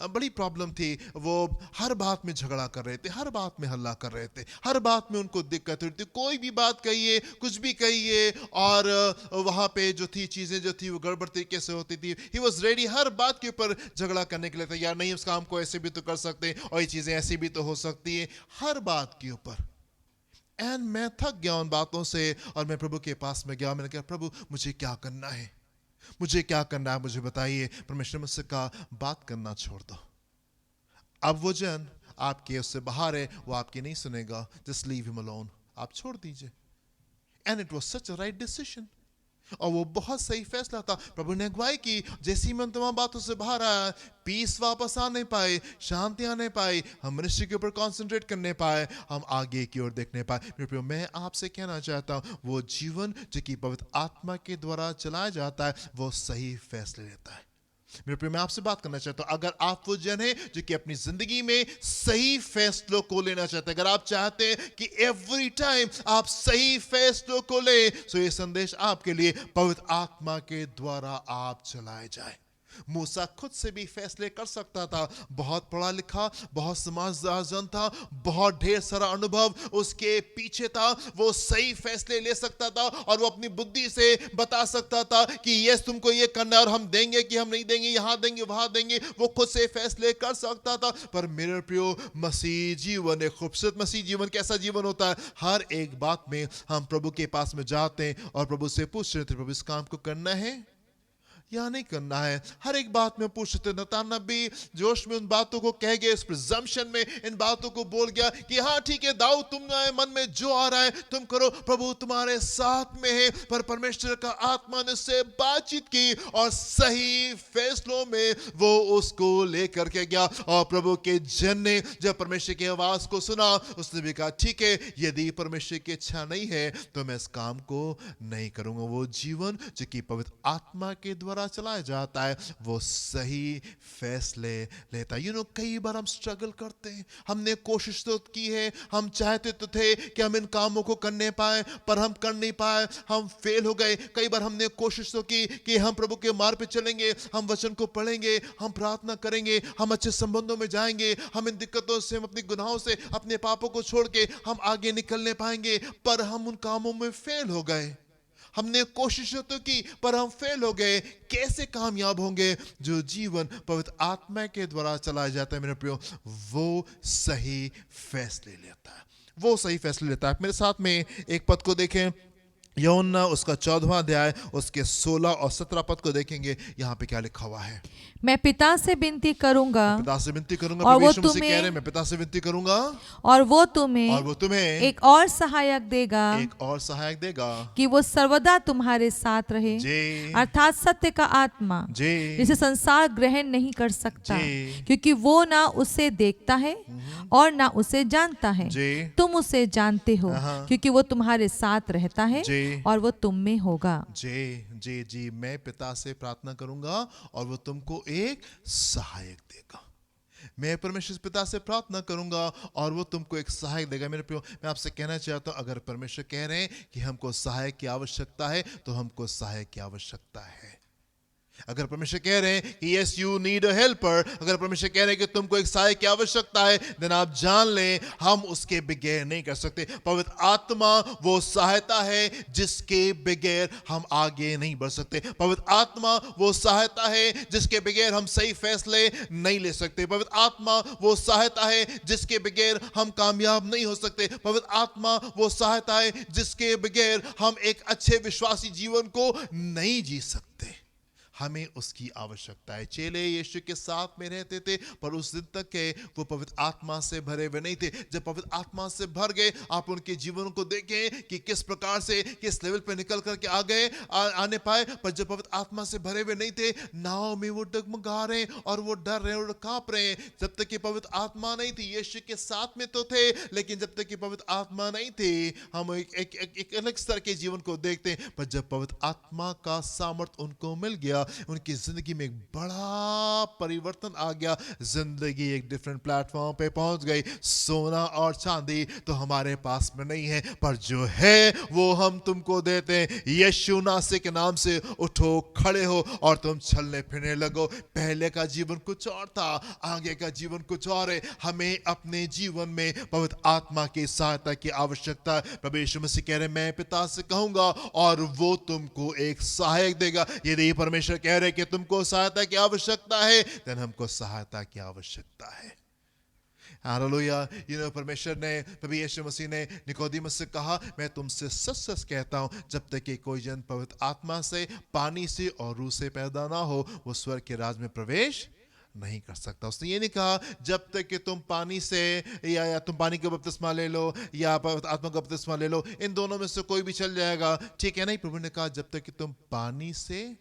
S1: बड़ी प्रॉब्लम थी। वो हर बात में झगड़ा कर रहे थे, हर बात में हल्ला कर रहे थे, हर बात में उनको दिक्कत होती थी। कोई भी बात कहिए, कुछ भी कहिए, और वहाँ पे जो थी चीज़ें जो थी वो गड़बड़ तरीके से होती थी। ही वॉज रेडी हर बात के ऊपर झगड़ा करने के लिए तैयार। नहीं, उस काम को ऐसे भी तो कर सकते हैं, और ये चीज़ें ऐसी भी तो हो सकती है, हर बात के ऊपर। एंड मैं थक गया उन बातों से, और मैं प्रभु के पास में गया। मैंने कहा, प्रभु मुझे क्या करना है, मुझे क्या करना है, मुझे बताइए। परमेश्वर मुझसे कहा, बात करना छोड़ दो। अब वो जन आपके उससे बाहर है, वो आपकी नहीं सुनेगा, जस्ट लीव हिम अलोन, आप छोड़ दीजिए। And it was such a right decision, और वो बहुत सही फैसला था। प्रभु ने अगुवाई की। जैसे ही मैं उन तमाम बातों से बाहर आया, पीस वापस आ नहीं पाए, शांति आ नहीं पाई, हम मनुष्य के ऊपर कंसंट्रेट करने पाए, हम आगे की ओर देखने पाए। मेरे प्रियो, मैं आपसे कहना चाहता हूँ, वो जीवन जो कि पवित्र आत्मा के द्वारा चलाया जाता है, वो सही फैसले लेता है। मेरे प्रिय, मैं आपसे बात करना चाहता हूं, अगर आप वो जन है जो कि अपनी जिंदगी में सही फैसलों को लेना चाहते हैं, अगर आप चाहते हैं कि एवरी टाइम आप सही फैसलों को ले, तो ये संदेश आपके लिए, पवित्र आत्मा के द्वारा आप चलाए जाए। मूसा खुद से भी फैसले कर सकता था, बहुत पढ़ा लिखा, बहुत समझदार जन था, बहुत ढेर सारा अनुभव उसके पीछे था। वो सही फैसले ले सकता था, और वो अपनी बुद्धि से बता सकता था कि यस तुमको ये करना है, और हम देंगे कि हम नहीं देंगे, यहां देंगे वहां देंगे। वो खुद से फैसले कर सकता था। पर मेरे प्रियो, मसीह जीवन एक खूबसूरत मसीह जीवन कैसा जीवन होता है, हर एक बात में हम प्रभु के पास में जाते हैं, और प्रभु से पूछते थे, प्रभु इस काम को करना है या नहीं करना है। हर एक बात में पूछते। नतान नबी जोश में उन बातों को कह गए, इस प्रिजम्पशन में इन बातों को बोल गया कि हाँ ठीक है दाऊद, तुम्हारे मन में जो आ रहा है तुम करो, प्रभु तुम्हारे साथ में है। पर परमेश्वर का आत्मा ने उससे बातचीत की, और सही फैसलों में वो उसको लेकर के गया। और प्रभु के जन ने जब परमेश्वर की आवाज को सुना, उसने भी कहा ठीक है, यदि परमेश्वर की इच्छा नहीं है तो मैं इस काम को नहीं करूंगा। वो जीवन जो कि पवित्र आत्मा के द्वारा चलाया जाता है, वो सही फैसले लेता है। कई बार हम स्ट्रगल करते हैं, हमने कोशिश तो की है, हम चाहते तो थे कि हम इन कामों को करने पाए, पर हम कर नहीं पाए, हम फेल हो गए। कई बार हमने कोशिश तो की कि हम प्रभु के मार्ग पे चलेंगे, हम वचन को पढ़ेंगे, हम प्रार्थना करेंगे, हम अच्छे संबंधों में जाएंगे, हम इन दिक्कतों से, हम अपने गुनाहों से, अपने पापों को छोड़ के हम आगे निकलने पाएंगे, पर हम उन कामों में फेल हो गए। हमने कोशिशें तो की पर हम फेल हो गए। कैसे कामयाब होंगे? जो जीवन पवित्र आत्मा के द्वारा चलाया जाता है मेरे प्रियो, वो सही फैसले लेता है, वो सही फैसले लेता है। मेरे साथ में एक पद को देखें, यूहन्ना उसका 14वां अध्याय उसके 16 और 17 पद को देखेंगे। यहाँ पे क्या लिखा हुआ है?
S3: मैं पिता से विनती करूंगा
S1: पिता से विनती करूंगा,
S3: और वो
S1: प्रभु यीशु मसीह
S3: तुम्हें-
S1: कह रहे हैं मैं पिता से विनती करूंगा
S3: और वो
S1: और
S3: तुम्हें
S1: वो तुम्हें
S3: एक और सहायक देगा
S1: एक और सहायक देगा
S3: कि वो सर्वदा तुम्हारे साथ रहे,
S1: जी
S3: अर्थात सत्य का आत्मा,
S1: जी
S3: जिसे संसार ग्रहण नहीं कर सकता,
S1: जी।
S3: क्योंकि वो ना उसे देखता है और ना उसे जानता है।
S1: जी
S3: तुम उसे जानते हो
S1: हाँ।
S3: क्योंकि वो तुम्हारे साथ रहता है
S1: जी
S3: और वो तुम में होगा।
S1: जी जी जी। मैं पिता से प्रार्थना करूंगा और वो तुमको एक सहायक देगा। मैं परमेश्वर पिता से प्रार्थना करूंगा और वो तुमको एक सहायक देगा। मेरे प्रियो, मैं आपसे कहना चाहता हूं, अगर परमेश्वर कह रहे हैं कि हमको सहायक की आवश्यकता है तो हमको सहायक की आवश्यकता है। अगर परमेश्वर कह रहे हैं कि yes you need a helper, अगर परमेश्वर कह रहे हैं कि तुमको एक सहायक की आवश्यकता है, देन आप जान लें हम उसके बगैर नहीं कर सकते। पवित्र आत्मा वो सहायता है जिसके बगैर हम आगे नहीं बढ़ सकते। पवित्र आत्मा वो सहायता है जिसके बगैर हम सही फैसले नहीं ले सकते। पवित्र आत्मा वो सहायता है जिसके बगैर हम कामयाब नहीं हो सकते। पवित्र आत्मा वो सहायता है जिसके बगैर हम एक अच्छे विश्वासी जीवन को नहीं जी सकते। हमें उसकी आवश्यकता है। चेले यीशु के साथ में रहते थे पर उस दिन तक के वो पवित्र आत्मा से भरे हुए नहीं थे। जब पवित्र आत्मा से भर गए, आप उनके जीवन को देखें कि किस प्रकार से किस लेवल पे निकल करके आ गए, आने पाए। पर जब पवित्र आत्मा से भरे हुए नहीं थे, नाव में वो डगमगा रहे और वो डर रहे और कांप रहे। जब तक कि पवित्र आत्मा नहीं थी, यीशु के साथ में तो थे, लेकिन जब तक कि पवित्र आत्मा नहीं थी, हम एक अलग स्तर के जीवन को देखते हैं। पर जब पवित्र आत्मा का सामर्थ्य उनको मिल गया, उनकी जिंदगी में एक बड़ा परिवर्तन आ गया। जिंदगी एक डिफरेंट प्लेटफॉर्म पे पहुंच गई। सोना और चांदी तो हमारे पास में नहीं है, पर जो है वो हम तुमको देते हैं। यीशु नासरी के नाम से उठो, खड़े हो और तुम चलने फिरने लगो। पहले का जीवन कुछ और था, आगे का जीवन कुछ और है। हमें अपने जीवन में पवित्र आत्मा की सहायता की आवश्यकता है। प्रभु यीशु मसीह कह रहे हैं मैं पिता से कहूंगा और वो तुमको एक सहायक देगा। यदि परमेश्वर कह रहे कि तुमको सहायता की आवश्यकता है, देन हमको सहायता की आवश्यकता है। हालेलुया। परमेश्वर ने, प्रभु यीशु मसीह ने निकोदेमुस से कहा मैं तुमसे सच सच कहता हूं, जब तक कि कोई जन पवित्र आत्मा से, पानी से और रूह से पैदा ना हो, वो स्वर्ग के राज में प्रवेश नहीं कर सकता। उसने ये नहीं कहा जब तक कि तुम पानी से या तुम पानी का बपतिस्मा ले लो या आत्मा का बपतिस्मा ले लो, इन दोनों में से कोई भी चल जाएगा, ठीक है। नहीं, प्रभु ने कहा जब तक कि तुम पानी से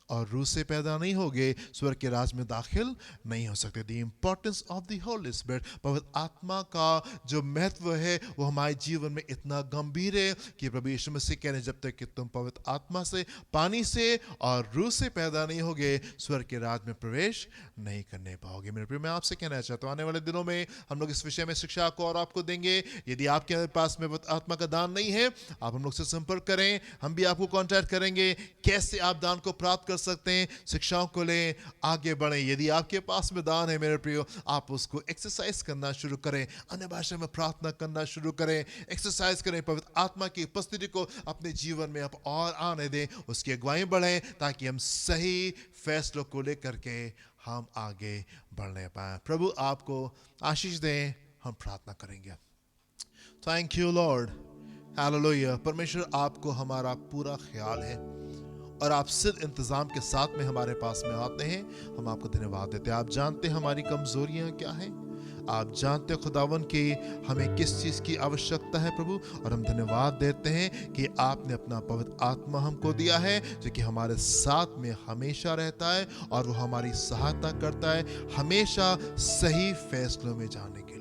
S1: और रूह से पैदा नहीं होगे, स्वर्ग के राज में दाखिल नहीं हो सकते। The importance of the holy spirit, पवित्र आत्मा का जो महत्व है वो हमारे जीवन में इतना गंभीर है कि प्रभु यीशु मसीह कह रहे हैं जब तक कि तुम पवित्र आत्मा से, पानी से और रूह से पैदा नहीं होगे, स्वर्ग के राज में प्रवेश नहीं करने पाओगे। मेरे प्रिय, मैं आपसे कहना चाहता हूँ आने वाले दिनों में हम लोग इस विषय में शिक्षा को और आपको देंगे। यदि आपके पास में आत्मा का दान नहीं है, आप हम लोग से संपर्क करें, हम भी आपको कॉन्टैक्ट करेंगे कैसे आप दान को प्राप्त सकते हैं। शिक्षाओं को लें, आगे बढ़ें। यदि आपके पास में दान है मेरे प्रियो, आप उसको एक्सरसाइज करना शुरू करें, अन्य भाषा में प्रार्थना करना शुरू करें, एक्सरसाइज करें, पवित्र आत्मा की उपस्थिति को अपने जीवन में आप और आने दें, उसकी अगुवाई बढ़ें ताकि हम सही फैसलों को लेकर के हम आगे बढ़ने पाए। प्रभु आपको आशीष दें। हम प्रार्थना करेंगे। Thank you Lord, hallelujah. परमेश्वर आपको हमारा पूरा ख्याल है और आप सिर्फ इंतजाम के साथ में हमारे पास में आते हैं। हम आपको धन्यवाद देते हैं। आप जानते हैं हमारी कमजोरियां क्या हैं, आप जानते हैं खुदावन कि हमें किस चीज़ की आवश्यकता है प्रभु, और हम धन्यवाद देते हैं कि आपने अपना पवित्र आत्मा हमको दिया है जो कि हमारे साथ में हमेशा रहता है और वो हमारी सहायता करता है हमेशा सही फैसलों में जाने के लिए।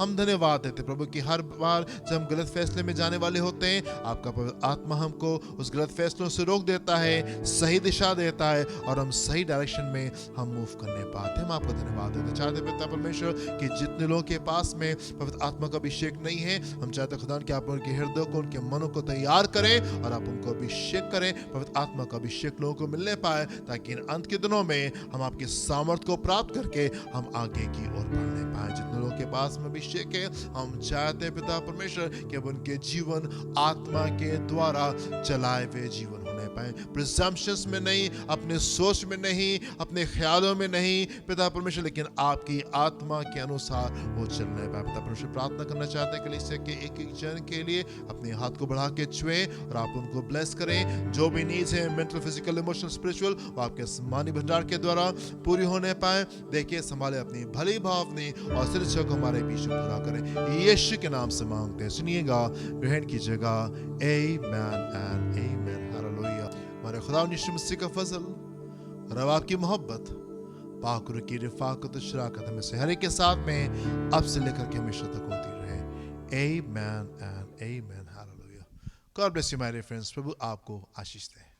S1: हम धन्यवाद देते प्रभु कि हर बार जब हम गलत फैसले में जाने वाले होते हैं, आपका पवित्र आत्मा हमको उस गलत फैसलों से रोक देता है, सही दिशा देता है और हम सही डायरेक्शन में हम मूव करने पाते हैं। हम आपको धन्यवाद देते चाहते पिता परमेश्वर कि जितने लोगों के पास में पवित्र आत्मा का अभिषेक नहीं है, हम चाहते खुदा कि आप उनके हृदय को, उनके मनों को तैयार करें और आप उनको अभिषेक करें, पवित्र आत्मा का अभिषेक लोगों को मिलने पाए, ताकि इन अंत के दिनों में हम आपके सामर्थ्य को प्राप्त करके हम आगे की ओर बढ़ने पाए। जितने लोग उनके पास में अभिषेक है। हम चाहते हैं पिता परमेश्वर कि अब उनके जीवन आत्मा के द्वारा चलाए हुए जीवन होने पाए, प्रिजम्पशंस में नहीं, अपने सोच में नहीं, अपने ख्यालों में नहीं पिता परमेश्वर, लेकिन आपकी आत्मा के अनुसार वो चलने पाए। पिता परमेश्वर प्रार्थना करना चाहते हैं कलीसिया के एक एक जन के लिए, अपने हाथ को बढ़ा के छुएं और आप उनको ब्लेस करें। जो भी नीड्स है मेंटल, फिजिकल, इमोशनल, स्पिरिचुअल, वो आपके आसमानी भंडार के द्वारा पूरी होने पाए। देखिए संभाले अपनी भली भावनी और शिक्षा को हमारे बीच में पूरा करें। यीशु के नाम से मांगते हैं, सुनिएगा, ग्रहण कीजिएगा। आमेन एंड आमेन। हालेलुया। हमारे खुदा यीशु मसीह का फजल और अब आपकी मोहब्बत, पाक रूह की रिफाकत और शराकत हमें से हर एक के साथ में अब से लेकर के हमेशा तक होती रहे। Amen and amen. Hallelujah. God bless you my dear friends. प्रभु आपको आशीष दे।